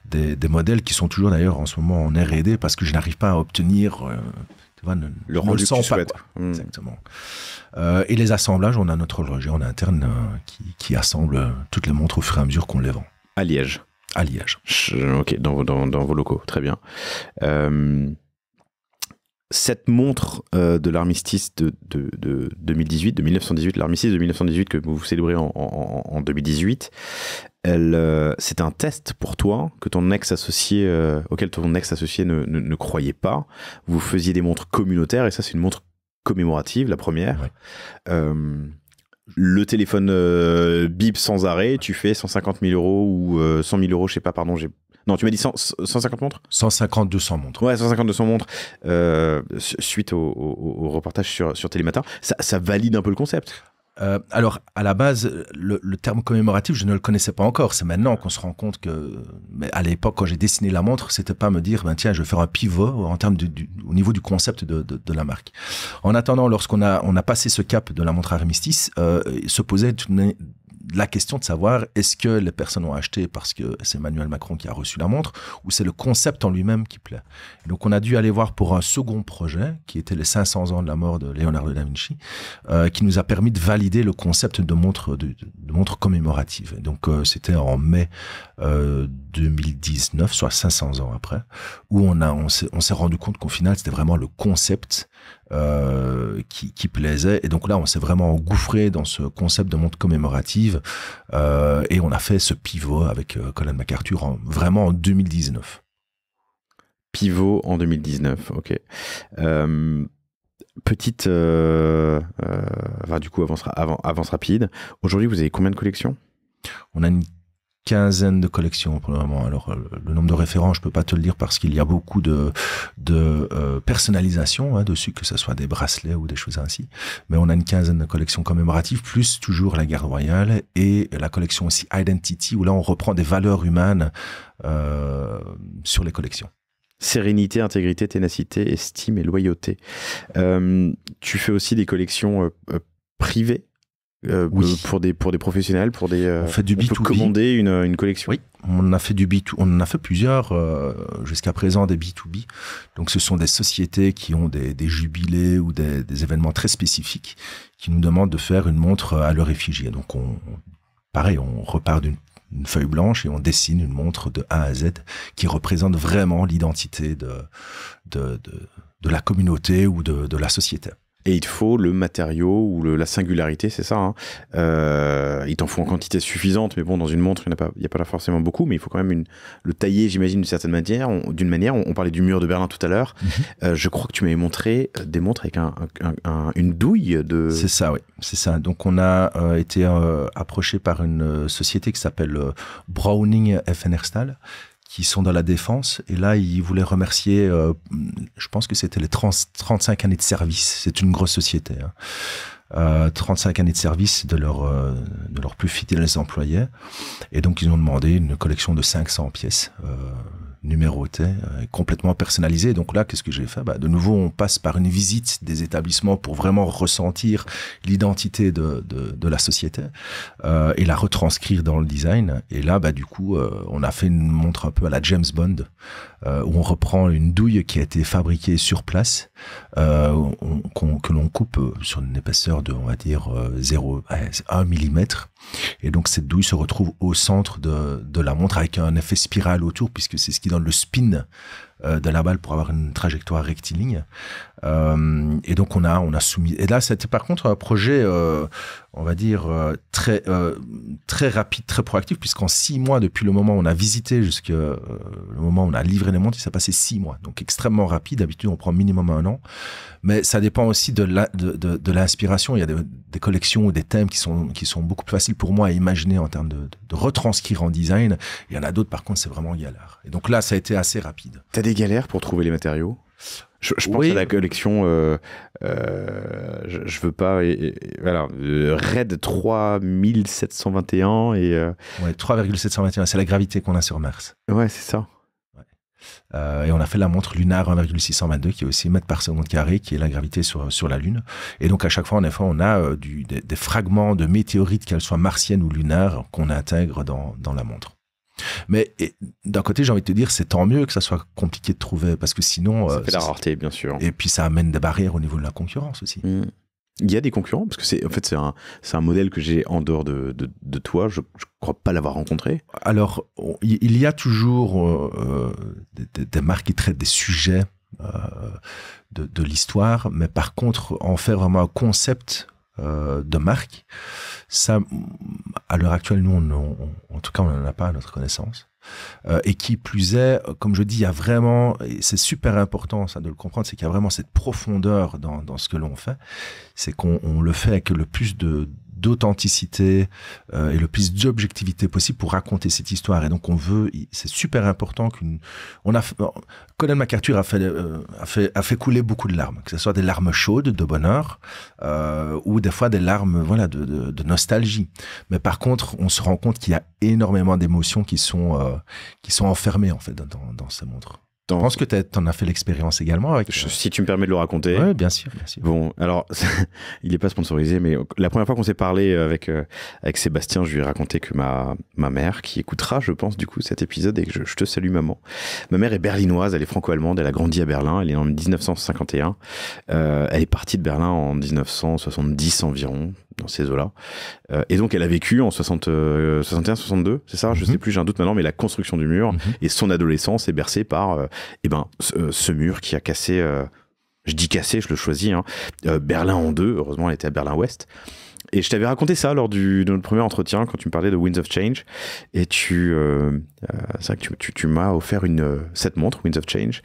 des modèles qui sont toujours d'ailleurs en ce moment en R&D parce que je n'arrive pas à obtenir tu vois, le rendu que tu souhaites. Exactement. Et les assemblages, on a notre horloger en interne qui assemble toutes les montres au fur et à mesure qu'on les vend. À Liège. À Liège. Ok, dans vos locaux, très bien. Cette montre de l'armistice de 2018, de 1918, l'armistice de 1918 que vous célébrez en 2018, c'est un test pour toi que ton ex-associé, auquel ton ex-associé ne croyait pas. Vous faisiez des montres communautaires et ça c'est une montre commémorative, la première. Ouais. Le téléphone bip sans arrêt, tu fais 150 000 euros ou 100 000 euros, je sais pas, pardon, non, tu m'as dit 150 montres ? 150, 200 montres. Ouais, 150, 200 montres. Suite au reportage sur Télématin, ça valide un peu le concept. Alors, à la base, le terme commémoratif, je ne le connaissais pas encore. C'est maintenant qu'on se rend compte que, mais à l'époque, quand j'ai dessiné la montre, c'était pas me dire, tiens, je vais faire un pivot en termes au niveau du concept de la marque. En attendant, lorsqu'on a passé ce cap de la montre armistice, se posait la question de savoir est-ce que les personnes ont acheté parce que c'est Emmanuel Macron qui a reçu la montre ou c'est le concept en lui-même qui plaît. Et donc on a dû aller voir pour un second projet qui était les 500 ans de la mort de Leonardo da Vinci qui nous a permis de valider le concept de montre commémorative. Et donc c'était en mai 2019, soit 500 ans après, où on s'est rendu compte qu'au final c'était vraiment le concept qui plaisait, et donc là on s'est vraiment engouffré dans ce concept de montre commémorative et on a fait ce pivot avec Colin MacArthur vraiment en 2019. Pivot en 2019, ok. Petite du coup avance rapide. Aujourd'hui vous avez combien de collections ? On a une quinzaine de collections pour le moment. Alors, le nombre de référents, je peux pas te le dire parce qu'il y a beaucoup de personnalisation dessus, que ce soit des bracelets ou des choses ainsi. Mais on a une quinzaine de collections commémoratives, plus toujours la garde royale et la collection aussi Identity, où là, on reprend des valeurs humaines sur les collections. Sérénité, intégrité, ténacité, estime et loyauté. Tu fais aussi des collections privées oui. pour des professionnels, on fait du B2B. On peut commander une collection. Oui, on a fait du B2B, on en a fait plusieurs jusqu'à présent, des B2B. Donc ce sont des sociétés qui ont des jubilés ou des événements très spécifiques qui nous demandent de faire une montre à leur effigie. Donc pareil, on repart d'une feuille blanche et on dessine une montre de A à Z qui représente vraiment l'identité de la communauté ou de la société. Et il te faut le matériau ou la singularité, c'est ça. Il t'en faut en quantité suffisante, mais bon, dans une montre, il n'y a pas forcément beaucoup, mais il faut quand même le tailler, j'imagine, d'une certaine manière. On parlait du mur de Berlin tout à l'heure. Je crois que tu m'avais montré des montres avec une douille de... C'est ça, oui. C'est ça. Donc, on a été approché par une société qui s'appelle Browning Effenerstal, qui sont dans la défense, et là ils voulaient remercier, je pense que c'était les 35 années de service, c'est une grosse société, 35 années de service de leurs plus fidèles employés, et donc ils ont demandé une collection de 500 pièces numérotées, complètement personnalisées. Donc là, qu'est-ce que j'ai fait ? De nouveau, on passe par une visite des établissements pour vraiment ressentir l'identité de la société et la retranscrire dans le design. Et là, du coup, on a fait une montre un peu à la James Bond, où on reprend une douille qui a été fabriquée sur place, que l'on coupe sur une épaisseur de, on va dire, 1 mm. Et donc, cette douille se retrouve au centre de la montre avec un effet spirale autour, puisque c'est ce qui donne le spin de la balle pour avoir une trajectoire rectiligne. Et donc, on a soumis... Et là, c'était par contre un projet, on va dire, très rapide, très proactif, puisqu'en 6 mois, depuis le moment où on a visité jusqu'à le moment où on a livré les montres, il s'est passé 6 mois. Donc, extrêmement rapide. D'habitude, on prend minimum 1 an. Mais ça dépend aussi de l'inspiration. Il y a des collections ou des thèmes qui sont beaucoup plus faciles pour moi à imaginer en termes de retranscrire en design. Il y en a d'autres, par contre, c'est vraiment galère. Et donc là, ça a été assez rapide. T'as des galères pour trouver les matériaux ? Je pense à la collection, je veux pas, voilà, RAID 3721 et... Ouais, 3,721, c'est la gravité qu'on a sur Mars. Ouais, c'est ça. Et on a fait la montre lunaire 1,622 qui est aussi mètres par seconde carré, qui est la gravité sur la Lune. Et donc à chaque fois, en effet, on a des fragments de météorites, qu'elles soient martiennes ou lunaires, qu'on intègre dans la montre. Mais d'un côté, j'ai envie de te dire, c'est tant mieux que ça soit compliqué de trouver, parce que sinon... Ça fait la rareté, bien sûr. Et puis ça amène des barrières au niveau de la concurrence aussi. Il y a des concurrents, parce que c'est un modèle que j'ai en dehors de toi, je crois pas l'avoir rencontré. Alors, il y a toujours des marques qui traitent des sujets de l'histoire, mais par contre, en faire vraiment un concept de marque, ça, à l'heure actuelle, nous, en tout cas, on n'en a pas à notre connaissance. Et qui plus est, comme je dis, il y a vraiment, et c'est super important ça de le comprendre, c'est qu'il y a vraiment cette profondeur dans ce que l'on fait, c'est qu'on le fait avec le plus d'authenticité et le plus d'objectivité possible pour raconter cette histoire. Et donc c'est super important Colin MacArthur a fait couler beaucoup de larmes, que ce soit des larmes chaudes de bonheur ou des fois des larmes de nostalgie. Mais par contre, on se rend compte qu'il y a énormément d'émotions qui sont enfermées en fait dans ces montres. Je pense que tu en as fait l'expérience également avec... Si tu me permets de le raconter. Oui, bien sûr, bien sûr. Bon, alors, il n'est pas sponsorisé, mais la première fois qu'on s'est parlé avec Sébastien, je lui ai raconté que ma mère, qui écoutera, je pense, du coup, cet épisode, et que je te salue, maman. Ma mère est berlinoise, elle est franco-allemande, elle a grandi à Berlin, elle est en 1951. Elle est partie de Berlin en 1970 environ, dans ces eaux-là. Et donc, elle a vécu en 61, 62, c'est ça? Je sais plus, j'ai un doute maintenant, mais la construction du mur et son adolescence est bercée par ce mur qui a cassé, je dis cassé, je le choisis, Berlin en deux. Heureusement, elle était à Berlin-Ouest. Et je t'avais raconté ça lors de notre premier entretien, quand tu me parlais de Winds of Change. Et c'est vrai que tu m'as offert cette montre, Winds of Change,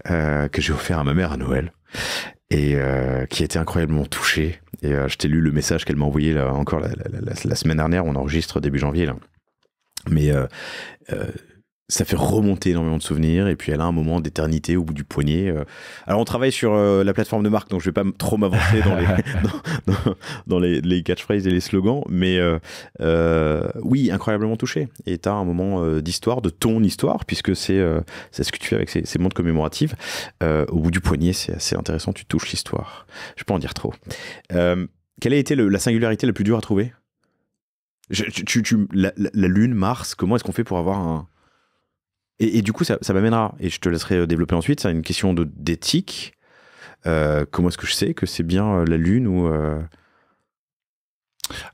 que j'ai offert à ma mère à Noël. Et qui était incroyablement touchée. Et je t'ai lu le message qu'elle m'a envoyé là, encore la semaine dernière. On enregistre début janvier là. Mais ça fait remonter énormément de souvenirs. Et puis elle a un moment d'éternité au bout du poignet. Alors on travaille sur la plateforme de marque, donc je vais pas trop m'avancer dans les catchphrases et les slogans. Mais oui, incroyablement touché. Et tu as un moment d'histoire, de ton histoire, puisque c'est ce que tu fais avec ces montres commémoratives. Au bout du poignet, c'est assez intéressant. Tu touches l'histoire. Je peux en dire trop. Quelle a été la singularité la plus dure à trouver? La Lune, Mars, comment est-ce qu'on fait pour avoir un... Et du coup, ça m'amènera, et je te laisserai développer ensuite, c'est une question d'éthique. Comment est-ce que je sais que c'est bien la Lune ou...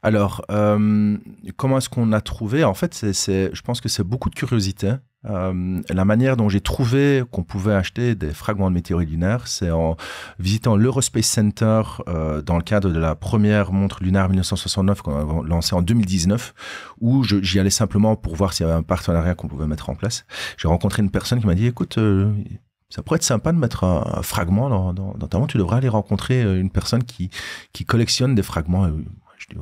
Alors, comment est-ce qu'on a trouvé? En fait, je pense que c'est beaucoup de curiosité. La manière dont j'ai trouvé qu'on pouvait acheter des fragments de météorites lunaires, c'est en visitant l'Eurospace Center dans le cadre de la première montre lunaire 1969 qu'on a lancée en 2019, où j'y allais simplement pour voir s'il y avait un partenariat qu'on pouvait mettre en place. J'ai rencontré une personne qui m'a dit, écoute, ça pourrait être sympa de mettre un fragment dans ta montre, tu devrais aller rencontrer une personne qui collectionne des fragments. Je dis,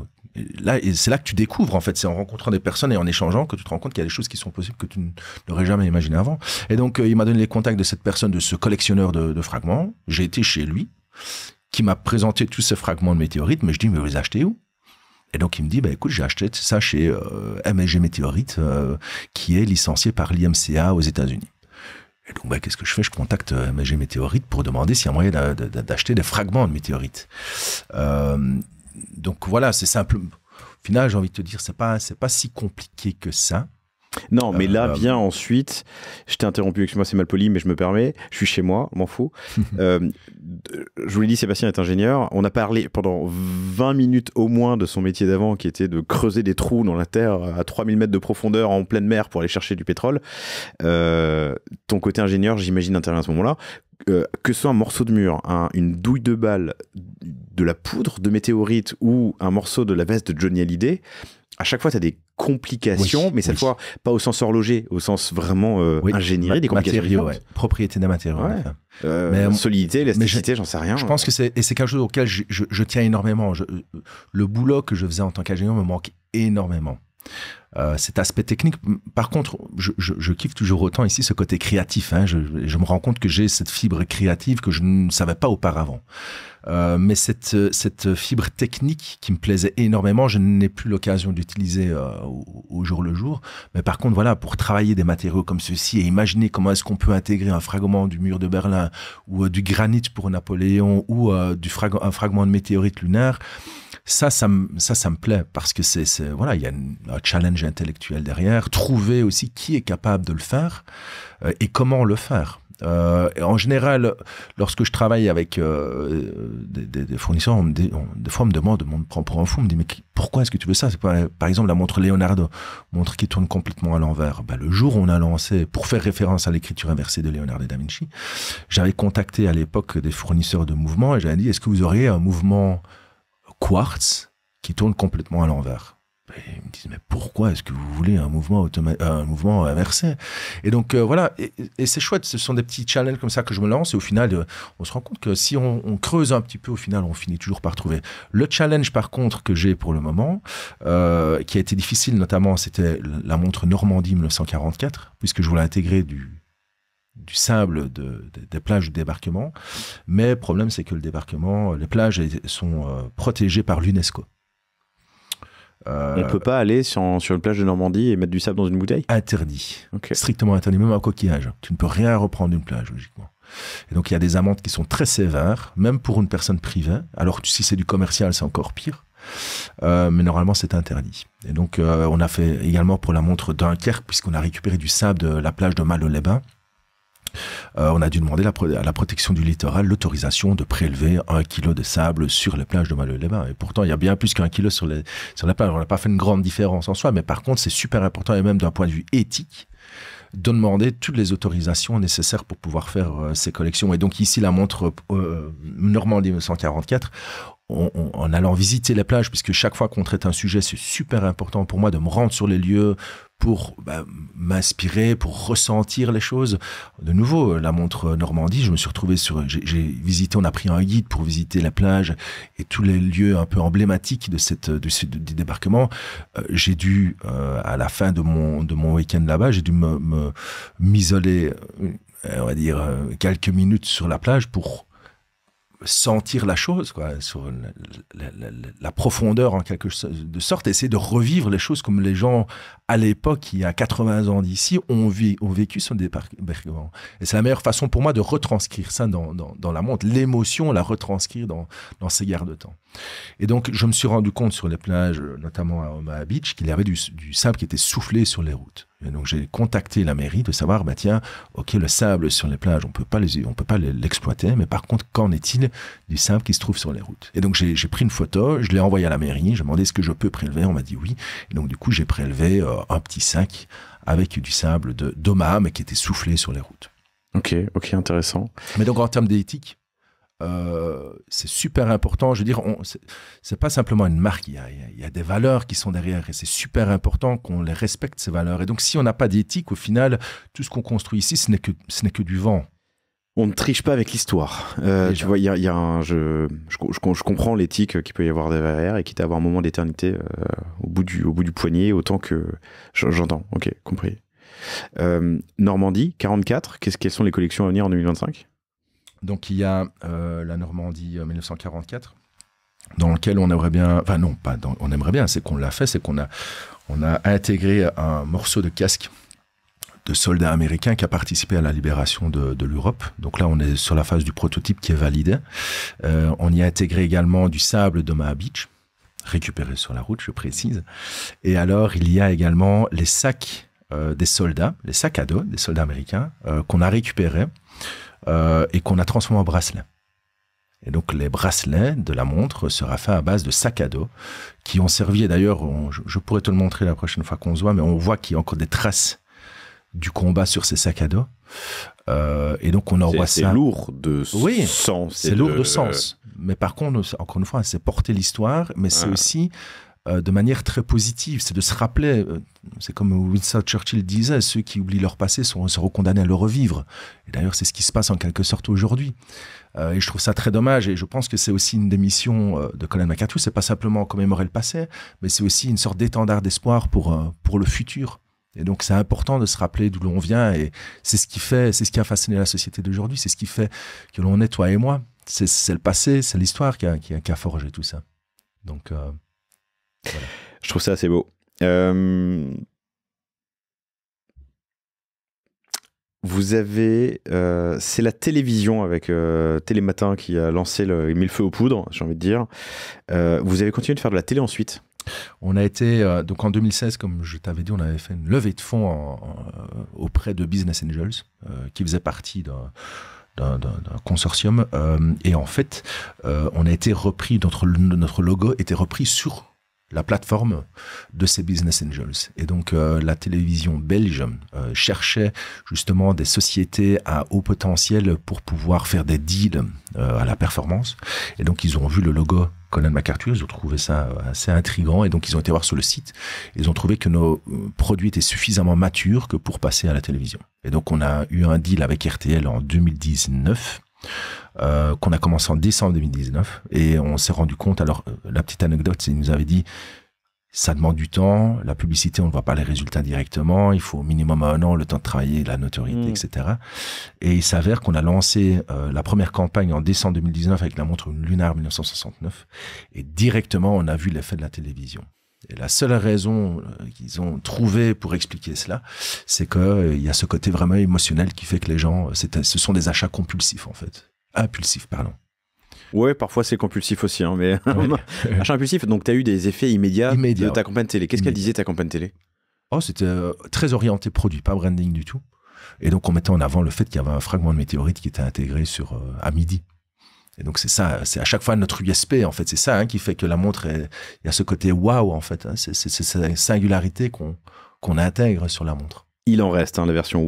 là, c'est là que tu découvres, en fait, c'est en rencontrant des personnes et en échangeant que tu te rends compte qu'il y a des choses qui sont possibles que tu n'aurais jamais imaginé avant. Et donc, il m'a donné les contacts de cette personne, de ce collectionneur de fragments. J'ai été chez lui, qui m'a présenté tous ces fragments de météorites, mais je dis, mais vous les achetez où? Et donc, il me dit, écoute, j'ai acheté ça chez MSG Météorite, qui est licencié par l'IMCA aux États-Unis. Et donc, qu'est-ce que je fais? Je contacte MSG Météorite pour demander s'il y a moyen d'acheter des fragments de météorites. Donc voilà, c'est simple. Au final, j'ai envie de te dire, c'est pas si compliqué que ça. Non, mais là vient ensuite, je t'ai interrompu, excuse-moi, c'est mal poli, mais je me permets, je suis chez moi, m'en fous. Je vous l'ai dit, Sébastien est ingénieur. On a parlé pendant 20 minutes au moins de son métier d'avant, qui était de creuser des trous dans la terre à 3000 mètres de profondeur en pleine mer pour aller chercher du pétrole. Ton côté ingénieur, j'imagine, intervient à ce moment-là. Que ce soit un morceau de mur, une douille de balle, de la poudre de météorite ou un morceau de la veste de Johnny Hallyday, à chaque fois, tu as des complications, mais cette fois, pas au sens horloger, au sens vraiment ingénierie, des complications. Matériaux, propriété des matériaux. Mais solidité, élasticité, j'en sais rien. Je pense que c'est quelque chose auquel je tiens énormément. Le boulot que je faisais en tant qu'ingénieur me manque énormément. Cet aspect technique, par contre, je kiffe toujours autant ici ce côté créatif. Je me rends compte que j'ai cette fibre créative que je ne savais pas auparavant. Mais cette fibre technique qui me plaisait énormément, je n'ai plus l'occasion d'utiliser au jour le jour. Mais par contre, voilà, pour travailler des matériaux comme ceci et imaginer comment est-ce qu'on peut intégrer un fragment du mur de Berlin ou du granit pour Napoléon ou un fragment de météorite lunaire, ça me plaît parce que voilà, il y a un challenge bagage intellectuel derrière, trouver aussi qui est capable de le faire et comment le faire. En général, lorsque je travaille avec des fournisseurs, des fois on me demande, on me prend pour un fou, on me dit mais pourquoi est-ce que tu veux ça? C'est pas, par exemple la montre Leonardo, montre qui tourne complètement à l'envers. Le jour où on a lancé, pour faire référence à l'écriture inversée de Leonardo da Vinci, j'avais contacté à l'époque des fournisseurs de mouvements et j'avais dit est-ce que vous auriez un mouvement quartz qui tourne complètement à l'envers? Et ils me disent mais pourquoi est-ce que vous voulez un mouvement inversé? Et donc voilà, et c'est chouette, ce sont des petits challenges comme ça que je me lance et au final on se rend compte que si on creuse un petit peu, au final on finit toujours par trouver. Le challenge par contre que j'ai pour le moment, qui a été difficile notamment, c'était la montre Normandie 1944, puisque je voulais intégrer du sable des plages de débarquement, mais le problème c'est que les plages sont protégées par l'UNESCO. On ne peut pas aller sur une plage de Normandie et mettre du sable dans une bouteille? Interdit. Okay. Strictement interdit, même un coquillage. Tu ne peux rien reprendre d'une plage, logiquement. Et donc, il y a des amendes qui sont très sévères, même pour une personne privée. Alors, si c'est du commercial, c'est encore pire. Mais normalement, c'est interdit. Et donc, on a fait également pour la montre Dunkerque, puisqu'on a récupéré du sable de la plage de Malo-les-Bains. On a dû demander à la protection du littoral l'autorisation de prélever 1 kilo de sable sur les plages de Malo-les-Bains. Et pourtant, il y a bien plus qu'1 kilo sur la plage. On n'a pas fait une grande différence en soi, mais par contre, c'est super important, et même d'un point de vue éthique, de demander toutes les autorisations nécessaires pour pouvoir faire ces collections. Et donc ici, la montre Normandie 1944, en allant visiter les plages, puisque chaque fois qu'on traite un sujet, c'est super important pour moi de me rendre sur les lieux pour m'inspirer, pour ressentir les choses. De nouveau, la montre Normandie, je me suis retrouvé j'ai visité, on a pris un guide pour visiter la plage et tous les lieux un peu emblématiques du débarquement. J'ai dû, à la fin de mon week-end là-bas, j'ai dû m'isoler, on va dire, quelques minutes sur la plage pour sentir la chose, quoi, sur la profondeur en quelque sorte, essayer de revivre les choses comme les gens à l'époque, il y a 80 ans d'ici, ont vécu sur le débarquement. Et c'est la meilleure façon pour moi de retranscrire ça dans la montre, l'émotion, la retranscrire dans ces gares de temps. Et donc, je me suis rendu compte sur les plages, notamment à Omaha Beach, qu'il y avait du sable qui était soufflé sur les routes. Et donc, j'ai contacté la mairie de savoir, tiens, ok, le sable sur les plages, on peut pas l'exploiter, mais par contre, qu'en est-il du sable qui se trouve sur les routes? Et donc, j'ai pris une photo, je l'ai envoyée à la mairie, j'ai demandé est-ce que je peux prélever, on m'a dit oui. Et donc, du coup, j'ai prélevé un petit sac avec du sable d'Omaha, mais qui était soufflé sur les routes. Ok, intéressant. Mais donc, en termes d'éthique, c'est super important. Je veux dire, c'est pas simplement une marque, il y a des valeurs qui sont derrière et c'est super important qu'on les respecte, ces valeurs. Et donc, si on n'a pas d'éthique, au final, tout ce qu'on construit ici, ce n'est que du vent. On ne triche pas avec l'histoire. Tu vois, je comprends l'éthique qu'il peut y avoir derrière et quitte à avoir un moment d'éternité au bout du poignet, autant que j'entends. Ok, compris. Normandie, 44, quelles sont les collections à venir en 2025? Donc, il y a la Normandie 1944, dans lequel on aimerait bien... Enfin, non, pas on aimerait bien, c'est qu'on l'a fait, c'est qu'on a intégré un morceau de casque de soldats américains qui a participé à la libération de l'Europe. Donc là, on est sur la phase du prototype qui est validé. On y a intégré également du sable d'Omaha Beach, récupéré sur la route, je précise. Et alors, il y a également les sacs des soldats, les sacs à dos des soldats américains qu'on a récupérés et qu'on a transformé en bracelets. Et donc, les bracelets de la montre sera fait à base de sacs à dos qui ont servi, et d'ailleurs, je pourrais te le montrer la prochaine fois qu'on se voit, mais on voit qu'il y a encore des traces du combat sur ces sacs à dos. Et donc, on envoie ça... C'est lourd de sens. C'est lourd de sens. Mais par contre, encore une fois, c'est porter l'histoire, mais c'est aussi de manière très positive. C'est de se rappeler, c'est comme Winston Churchill disait, ceux qui oublient leur passé seront condamnés à le revivre. Et d'ailleurs, c'est ce qui se passe en quelque sorte aujourd'hui. Et je trouve ça très dommage. Et je pense que c'est aussi une des missions de Colin McAtew. C'est pas simplement commémorer le passé, mais c'est aussi une sorte d'étendard d'espoir pour le futur. Et donc, c'est important de se rappeler d'où l'on vient. Et c'est ce qui a façonné la société d'aujourd'hui. C'est ce qui fait que l'on est, toi et moi. C'est le passé, c'est l'histoire qui a forgé tout ça. Donc, voilà. Je trouve ça assez beau. Vous avez... c'est la télévision avec Télématin qui a lancé mis le feu aux poudres, j'ai envie de dire. Vous avez continué de faire de la télé ensuite? On a été, donc en 2016, comme je t'avais dit, on avait fait une levée de fonds auprès de Business Angels, qui faisait partie d'un consortium. Et en fait, on a été repris, notre logo était repris sur la plateforme de ces Business Angels. Et donc, la télévision belge cherchait justement des sociétés à haut potentiel pour pouvoir faire des deals à la performance. Et donc, ils ont vu le logo Colin MacArthur, ils ont trouvé ça assez intriguant. Et donc, ils ont été voir sur le site. Ils ont trouvé que nos produits étaient suffisamment matures que pour passer à la télévision. Et donc, on a eu un deal avec RTL en 2019. Qu'on a commencé en décembre 2019 et on s'est rendu compte, alors la petite anecdote, c'est qu'ils nous avaient dit ça demande du temps, la publicité on ne voit pas les résultats directement, il faut au minimum 1 an le temps de travailler, la notoriété, etc. Et il s'avère qu'on a lancé la première campagne en décembre 2019 avec la montre Lunar 1969 et directement on a vu l'effet de la télévision. Et la seule raison qu'ils ont trouvée pour expliquer cela, c'est qu'il y a ce côté vraiment émotionnel qui fait que les gens, ce sont des achats compulsifs en fait. Impulsifs, pardon. Ouais, parfois c'est compulsif aussi, hein, mais achat impulsif. Donc tu as eu des effets immédiats de ta campagne télé. Qu'est-ce qu'elle disait ta campagne télé? Oh, c'était très orienté produit, pas branding du tout. Et donc on mettait en avant le fait qu'il y avait un fragment de météorite qui était intégré à midi. Et donc c'est ça, c'est à chaque fois notre USP en fait, c'est ça qui fait que la montre, il y a ce côté waouh en fait, hein, c'est cette singularité qu'on intègre sur la montre. Il en reste, hein, la version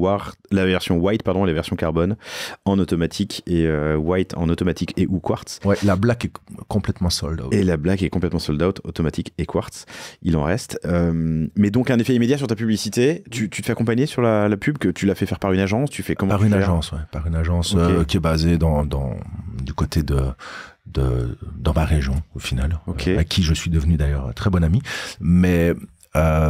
white, pardon, la version carbone en automatique et white en automatique et ou quartz. Ouais, la black est complètement sold out. Et la black est complètement sold out, automatique et quartz. Il en reste. Mais donc un effet immédiat sur ta publicité. Tu te fais accompagner sur la pub, que tu l'as fait faire par une agence. Tu fais comment? Par une agence, ouais, par une agence okay. Qui est basée du côté dans ma région au final, okay. À qui je suis devenu d'ailleurs très bon ami. Mais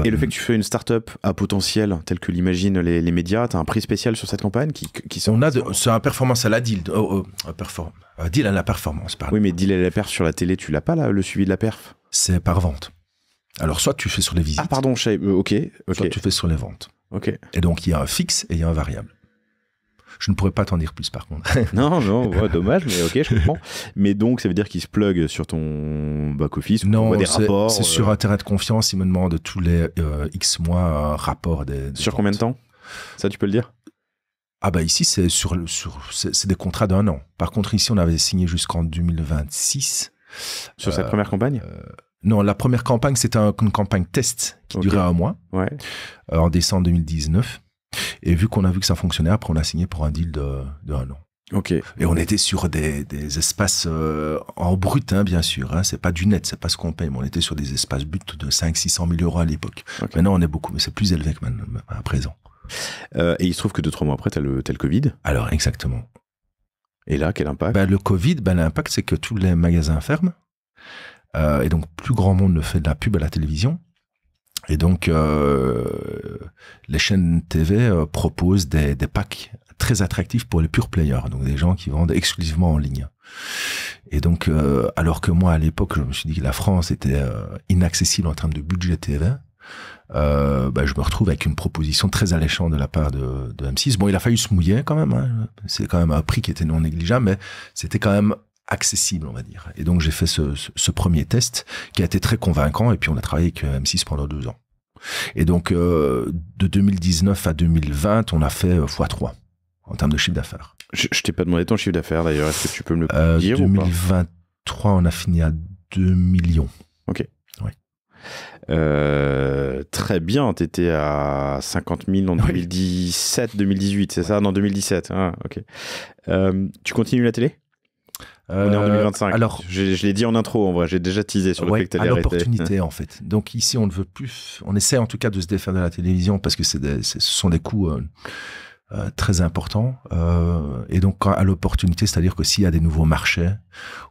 et le fait que tu fais une start-up à potentiel, tel que l'imaginent les médias, tu as un prix spécial sur cette campagne c'est un performance à la deal. Deal à la performance, pardon. Oui, mais deal à la perf sur la télé, tu l'as pas là, le suivi de la perf? C'est par vente. Alors, soit tu fais sur les visites. Ah, pardon, ok. Soit tu fais sur les ventes. Ok. Et donc, il y a un fixe et il y a un variable. Je ne pourrais pas t'en dire plus par contre. Non, ouais, dommage, mais ok, je comprends. Mais donc, ça veut dire qu'il se plug sur ton back-office ou non, des rapports c'est sur un terrain de confiance. Il me demande tous les X mois un rapport des sur ventes. Combien de temps? Ça, tu peux le dire? Ah bah ici, c'est c'est des contrats d'1 an. Par contre, ici, on avait signé jusqu'en 2026. Sur cette première campagne? Non, la première campagne, c'était une campagne test qui durait 1 mois. Ouais. En décembre 2019. Et vu qu'on a vu que ça fonctionnait, après on a signé pour un deal de 1 an. Ok. Et on était sur des espaces en brut, hein, bien sûr. Hein, c'est pas du net, c'est pas ce qu'on paye, mais on était sur des espaces bruts de 500-600 000 euros à l'époque. Okay. Maintenant, on est beaucoup, mais c'est plus élevé que maintenant, à présent. Et il se trouve que 2-3 mois après, t'as le Covid. Alors, exactement. Et là, quel impact? Le Covid, l'impact, c'est que tous les magasins ferment. Et donc, plus grand monde ne fait de la pub à la télévision. Et donc, les chaînes TV proposent des packs très attractifs pour les pure players, donc des gens qui vendent exclusivement en ligne. Et donc, alors que moi, à l'époque, je me suis dit que la France était inaccessible en termes de budget TV, je me retrouve avec une proposition très alléchante de la part de M6. Bon, il a fallu se mouiller quand même, hein. C'est quand même un prix qui était non négligeable, mais c'était quand même accessible, on va dire. Et donc, j'ai fait ce premier test qui a été très convaincant et puis on a travaillé avec M6 pendant 2 ans. Et donc, de 2019 à 2020, on a fait x3 en termes de chiffre d'affaires. Je t'ai pas demandé ton chiffre d'affaires d'ailleurs, est-ce que tu peux me le dire 2023, on a fini à 2 millions. Ok. Oui. Très bien, t'étais à 50 000 en 2017-2018, c'est ça? Non, 2017, ok. Tu continues la télé? On est en 2025. Alors, je l'ai dit en intro, en vrai. J'ai déjà teasé sur le fait que tu allais arrêter. L'opportunité, en fait. Donc ici, on ne veut plus. On essaie en tout cas de se défaire de la télévision parce que ce sont des coûts très importants. Et donc, à l'opportunité, c'est-à-dire que s'il y a des nouveaux marchés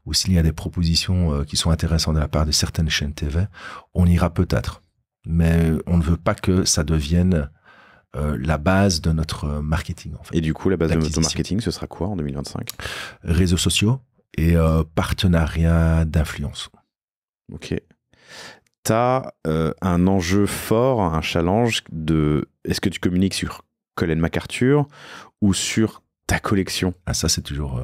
ou s'il y a des propositions qui sont intéressantes de la part de certaines chaînes TV, on ira peut-être. Mais on ne veut pas que ça devienne la base de notre marketing. En fait. Et du coup, la base de notre marketing, ce sera quoi en 2025? Réseaux sociaux et partenariat d'influence. Ok. Tu as un enjeu fort, un challenge de... Est-ce que tu communiques sur Colin MacArthur ou sur ta collection? Ah, ça, c'est toujours...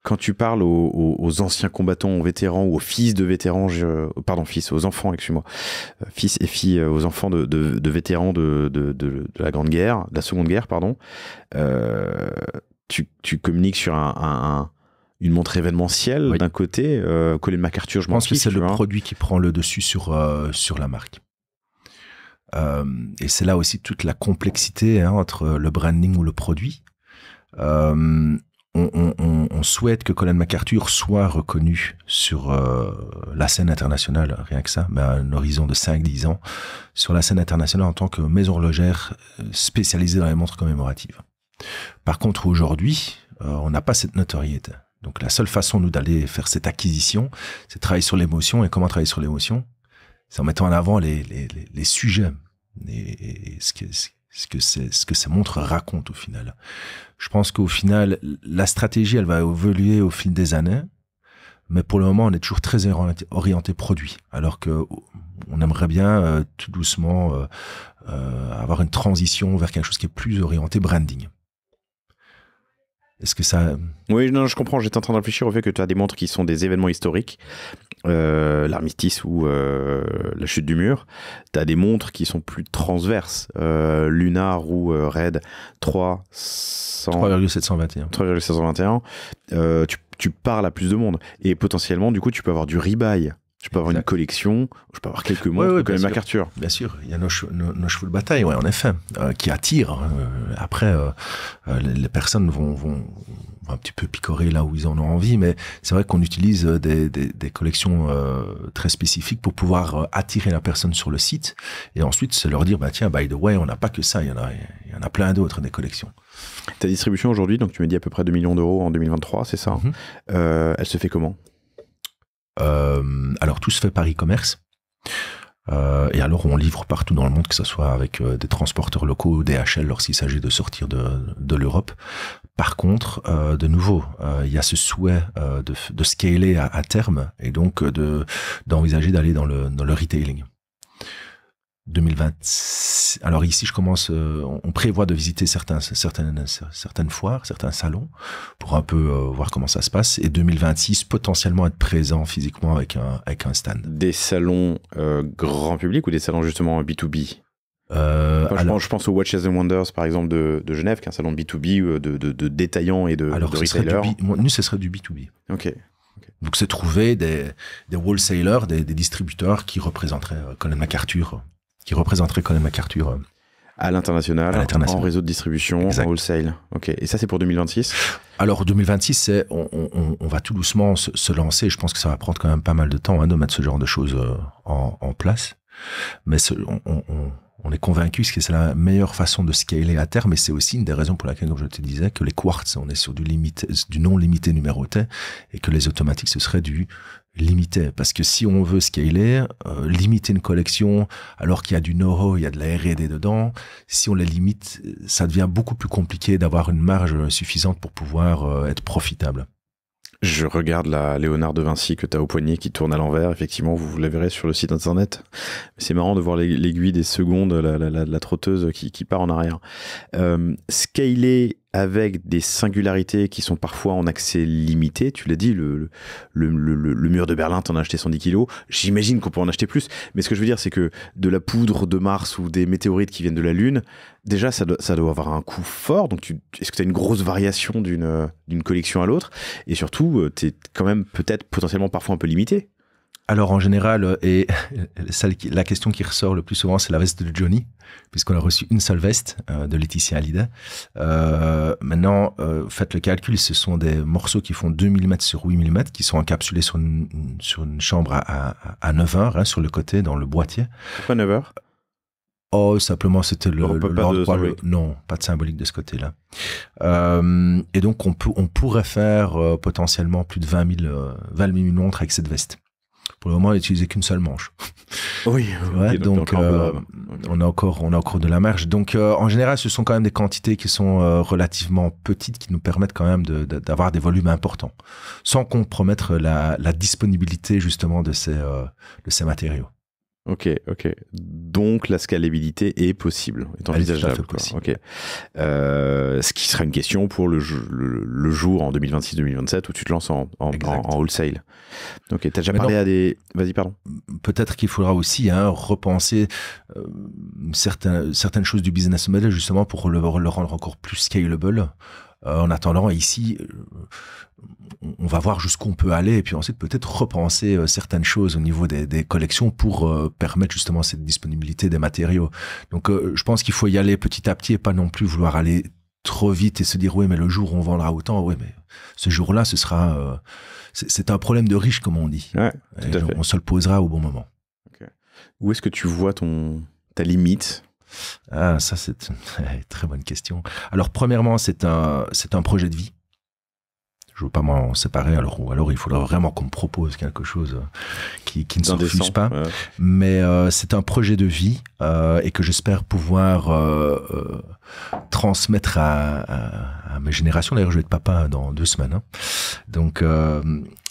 Quand tu parles aux anciens combattants, aux vétérans ou aux fils de vétérans, aux enfants, excuse-moi, fils et filles, aux enfants de vétérans de la Grande Guerre, de la Seconde Guerre, pardon, tu communiques sur une montre événementielle d'un côté. Colin MacArthur, je pense que c'est le produit qui prend le dessus sur la marque. Et c'est là aussi toute la complexité entre le branding ou le produit. On souhaite que Colin MacArthur soit reconnu sur la scène internationale, rien que ça, mais à un horizon de 5-10 ans, sur la scène internationale en tant que maison horlogère spécialisée dans les montres commémoratives. Par contre, aujourd'hui, on n'a pas cette notoriété. Donc la seule façon, nous, d'aller faire cette acquisition, c'est de travailler sur l'émotion. Et comment travailler sur l'émotion? C'est en mettant en avant les sujets et ce que ces montres racontent au final. Je pense qu'au final, la stratégie, elle va évoluer au fil des années, mais pour le moment, on est toujours très orienté produit, alors que on aimerait bien tout doucement avoir une transition vers quelque chose qui est plus orienté branding. Est-ce que ça... Oui, non, je comprends. J'étais en train de réfléchir au fait que tu as des montres qui sont des événements historiques, l'armistice ou la chute du mur. Tu as des montres qui sont plus transverses, Lunar ou Red 3,721. Tu parles à plus de monde. Et potentiellement, du coup, tu peux avoir du rebuy. Je peux avoir une collection, je peux avoir quelques montres de Colin MacArthur. Bien sûr, il y a nos chevaux de bataille, en effet, qui attirent. Après, les personnes vont un petit peu picorer là où ils en ont envie, mais c'est vrai qu'on utilise des collections très spécifiques pour pouvoir attirer la personne sur le site, et ensuite c'est leur dire, tiens, by the way, on n'a pas que ça, il y en a plein d'autres, des collections. Ta distribution aujourd'hui, donc tu me dis à peu près 2 millions d'euros en 2023, c'est ça? Elle se fait comment? Alors tout se fait par e-commerce et alors on livre partout dans le monde, que ce soit avec des transporteurs locaux ou DHL lorsqu'il s'agit de sortir de l'Europe. Par contre, de nouveau, il y a ce souhait de scaler à terme et donc d'envisager d'aller dans le retailing. 2020. Alors ici, on prévoit de visiter certaines foires, certains salons, pour un peu voir comment ça se passe. Et 2026, potentiellement être présent physiquement avec un stand. Des salons grand public ou des salons justement B2B? Je pense au Watches and Wonders, par exemple, de Genève, qui est un salon B2B de détaillants et de retailers. Nous, ce serait du B2B. Ok. Donc, c'est trouver des wholesalers, des distributeurs qui représenteraient Colin MacArthur. À l'international, en réseau de distribution, en wholesale. Ok. Et ça, c'est pour 2026? Alors, 2026, on va tout doucement se lancer. Je pense que ça va prendre quand même pas mal de temps de mettre ce genre de choses en place. Mais on est convaincu que c'est la meilleure façon de scaler à terme, et c'est aussi une des raisons pour laquelle, comme je te disais, que les quartz, on est sur du non limité numéroté, et que les automatiques, ce serait du limité. Parce que si on veut scaler, limiter une collection, alors qu'il y a du know-how, il y a de la R&D dedans, si on les limite, ça devient beaucoup plus compliqué d'avoir une marge suffisante pour pouvoir être profitable. Je regarde la Léonard de Vinci que tu as au poignet qui tourne à l'envers. Effectivement, vous la verrez sur le site internet. C'est marrant de voir l'aiguille des secondes, la trotteuse qui part en arrière. Scaler avec des singularités qui sont parfois en accès limité. Tu l'as dit, le mur de Berlin, t'en as acheté 110 kilos. J'imagine qu'on peut en acheter plus. Mais ce que je veux dire, c'est que de la poudre de Mars ou des météorites qui viennent de la Lune, déjà, ça doit avoir un coût fort. Donc, est-ce que tu as une grosse variation d'une collection à l'autre? Et surtout, tu es quand même peut-être potentiellement parfois un peu limité. Alors en général, et la question qui ressort le plus souvent, c'est la veste de Johnny, puisqu'on a reçu une seule veste de Laetitia Hallyday. Maintenant, faites le calcul, ce sont des morceaux qui font 2 mm sur 8 mm, qui sont encapsulés sur une chambre à 9 heures, sur le côté, dans le boîtier. Pourquoi 9 heures? Oh, simplement, c'était non, pas de symbolique de ce côté-là. Et donc, on pourrait faire potentiellement plus de 20 000 montres avec cette veste. Pour le moment, on n'a utilisé qu'une seule manche. Oui, ouais, donc on a encore de la marge. Donc, en général, ce sont quand même des quantités qui sont relativement petites, qui nous permettent quand même d'avoir des volumes importants, sans compromettre la disponibilité justement de ces matériaux. Ok. Donc la scalabilité est possible, est envisageable. Ok. Ce qui sera une question pour le jour en 2026-2027 où tu te lances en wholesale. Ok, t'as déjà parlé à des... Vas-y, pardon. Peut-être qu'il faudra aussi repenser certaines choses du business model justement pour le rendre encore plus scalable. En attendant, ici, on va voir jusqu'où on peut aller et puis ensuite peut-être repenser certaines choses au niveau des collections pour permettre justement cette disponibilité des matériaux. Donc, je pense qu'il faut y aller petit à petit et pas non plus vouloir aller trop vite et se dire oui, mais le jour où on vendra autant, oui, mais ce jour-là, ce sera... c'est un problème de riche, comme on dit. Ouais, tout à fait. On se le posera au bon moment. Okay. Où est-ce que tu vois ta limite ? Ah, ça, c'est une très bonne question. Alors, premièrement, c'est un projet de vie. Je veux pas m'en séparer, alors il faudra vraiment qu'on me propose quelque chose qui ne se refuse pas. Ouais. Mais c'est un projet de vie et que j'espère pouvoir transmettre à mes générations. D'ailleurs, je vais être papa dans 2 semaines. Hein. Donc,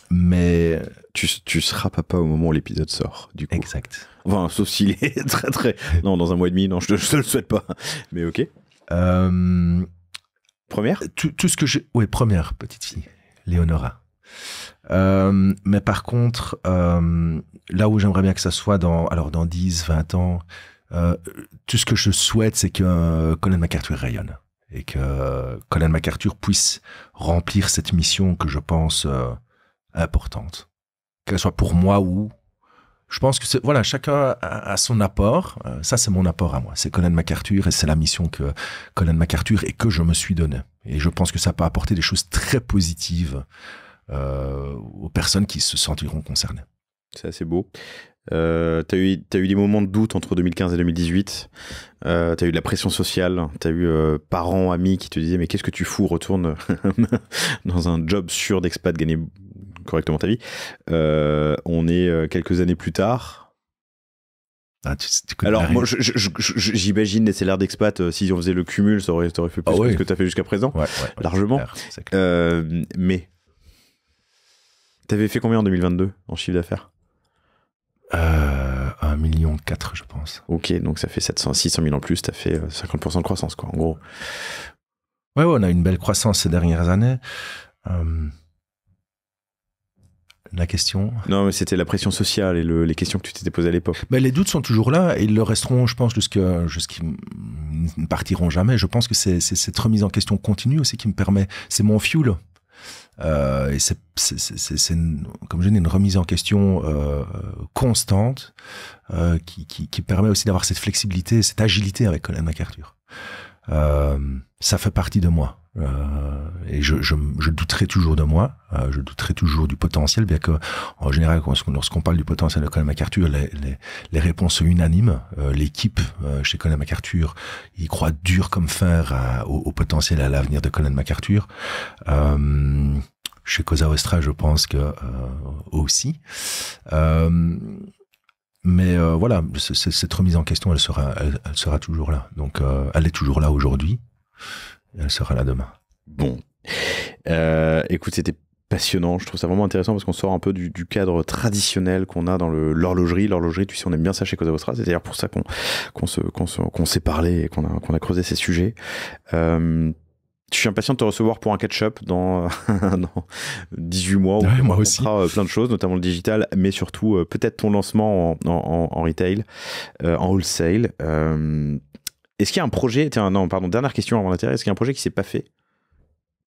mais... Tu seras papa au moment où l'épisode sort, du coup. Exact. Enfin, sauf s'il est très... Non, dans 1 mois et demi, non, je te le souhaite pas. Mais ok. Première ? Tout ce que j'ai... Oui, première petite fille, Léonora. Mais par contre, là où j'aimerais bien que ça soit dans 10, 20 ans, tout ce que je souhaite, c'est que Colin MacArthur rayonne. Et que Colin MacArthur puisse remplir cette mission que je pense importante. Qu'elle soit pour moi ou... Je pense que chacun a son apport. Ça, c'est mon apport à moi. C'est Colin MacArthur et c'est la mission que Colin MacArthur et que je me suis donné. Et je pense que ça peut apporter des choses très positives aux personnes qui se sentiront concernées. C'est assez beau. T'as eu des moments de doute entre 2015 et 2018. T'as eu de la pression sociale. T'as eu parents, amis qui te disaient mais qu'est-ce que tu fous, retourne dans un job sûr d'expat, gagner correctement ta vie. On est quelques années plus tard. Ah, alors moi j'imagine les salaires d'expat, si on faisait le cumul, ça aurait fait plus que ce que t'as fait jusqu'à présent, largement. C'est clair. Mais t'avais fait combien en 2022 en chiffre d'affaires? 1,4 million, je pense. Ok, donc ça fait 600 000 en plus, t'as fait 50% de croissance, quoi, en gros. Ouais, on a une belle croissance ces dernières années. La question... Non, mais c'était la pression sociale et les questions que tu t'étais posées à l'époque. Ben, les doutes sont toujours là et ils le resteront, je pense, jusqu'ils ne partiront jamais. Je pense que c'est cette remise en question continue aussi qui me permet... C'est mon fuel. Et c'est comme je dis, une remise en question constante qui permet aussi d'avoir cette flexibilité, cette agilité avec Colin MacArthur. Ça fait partie de moi. Et je douterai toujours de moi, je douterai toujours du potentiel, bien que en général, lorsqu'on parle du potentiel de Colin MacArthur, les réponses sont unanimes. L'équipe chez Colin MacArthur, il croit dur comme fer au potentiel et à l'avenir de Colin MacArthur. Chez Cosa Nostra, je pense que aussi. Mais voilà, cette remise en question, elle sera toujours là. Donc, elle est toujours là aujourd'hui. Elle sera là demain. Bon. Écoute, c'était passionnant. Je trouve ça vraiment intéressant parce qu'on sort un peu du cadre traditionnel qu'on a dans l'horlogerie. L'horlogerie, tu sais, on aime bien ça chez Cosa Nostra. C'est d'ailleurs pour ça qu'on s'est parlé et qu'on a creusé ces sujets. Je suis impatient de te recevoir pour un catch-up dans 18 mois où moi on aussi. fera plein de choses, notamment le digital, mais surtout peut-être ton lancement en retail, en wholesale. Est-ce qu'il y a un projet, dernière question avant l'intérêt, est-ce qu'il y a un projet qui s'est pas fait,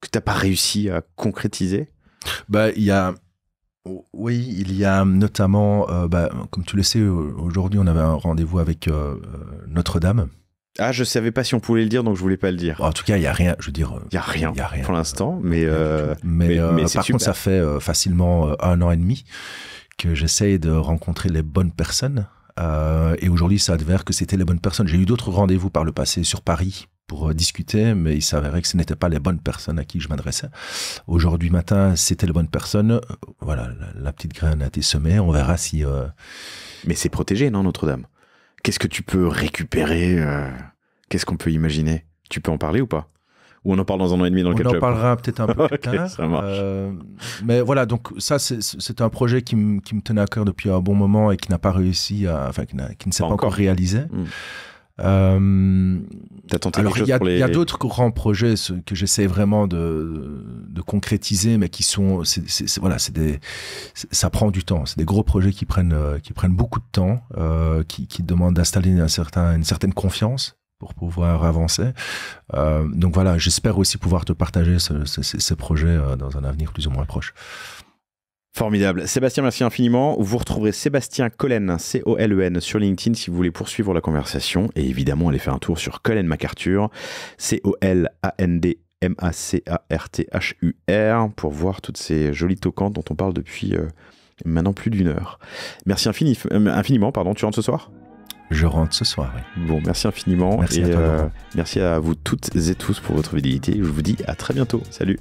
que tu n'as pas réussi à concrétiser? Il y a notamment, comme tu le sais, aujourd'hui on avait un rendez-vous avec Notre-Dame. Ah, je savais pas si on pouvait le dire, donc je voulais pas le dire. En tout cas, il y a rien, je veux dire. Il y a rien pour l'instant, mais par contre, ça fait facilement 1 an et demi que j'essaye de rencontrer les bonnes personnes. Et aujourd'hui, ça s'avère que c'était les bonnes personnes. J'ai eu d'autres rendez-vous par le passé sur Paris pour discuter, mais il s'avérait que ce n'étaient pas les bonnes personnes à qui je m'adressais. Aujourd'hui matin, c'était les bonnes personnes. Voilà, la petite graine a été semée. On verra si... Mais c'est protégé, non, Notre-Dame? Qu'est-ce que tu peux récupérer? Qu'est-ce qu'on peut imaginer? Tu peux en parler ou pas? Ou on en parle dans un an et demi dans le catch-up? On en parlera peut-être un peu plus tard. Ça marche. Mais voilà, donc ça, c'est un projet qui me tenait à cœur depuis un bon moment et qui n'a pas réussi, qui ne s'est pas encore réalisé. T'as tenté alors, quelque chose pour les... Il y a d'autres grands projets que j'essaie vraiment de concrétiser, mais qui sont, ça prend du temps. C'est des gros projets qui prennent beaucoup de temps, qui demandent d'installer une certaine confiance pour pouvoir avancer. Donc voilà, j'espère aussi pouvoir te partager ces projets dans un avenir plus ou moins proche. Formidable. Sébastien, merci infiniment. Vous retrouverez Sébastien Collen, C-O-L-E-N, sur LinkedIn si vous voulez poursuivre la conversation. Et évidemment, allez faire un tour sur Collen MacArthur, C-O-L-A-N-D-M-A-C-A-R-T-H-U-R, pour voir toutes ces jolies toquantes dont on parle depuis maintenant plus d'1 heure. Merci infiniment. Pardon, tu rentres ce soir ? Je rentre ce soir, oui. Bon, merci infiniment. Merci à toi, Laurent. Merci à vous toutes et tous pour votre fidélité. Je vous dis à très bientôt. Salut.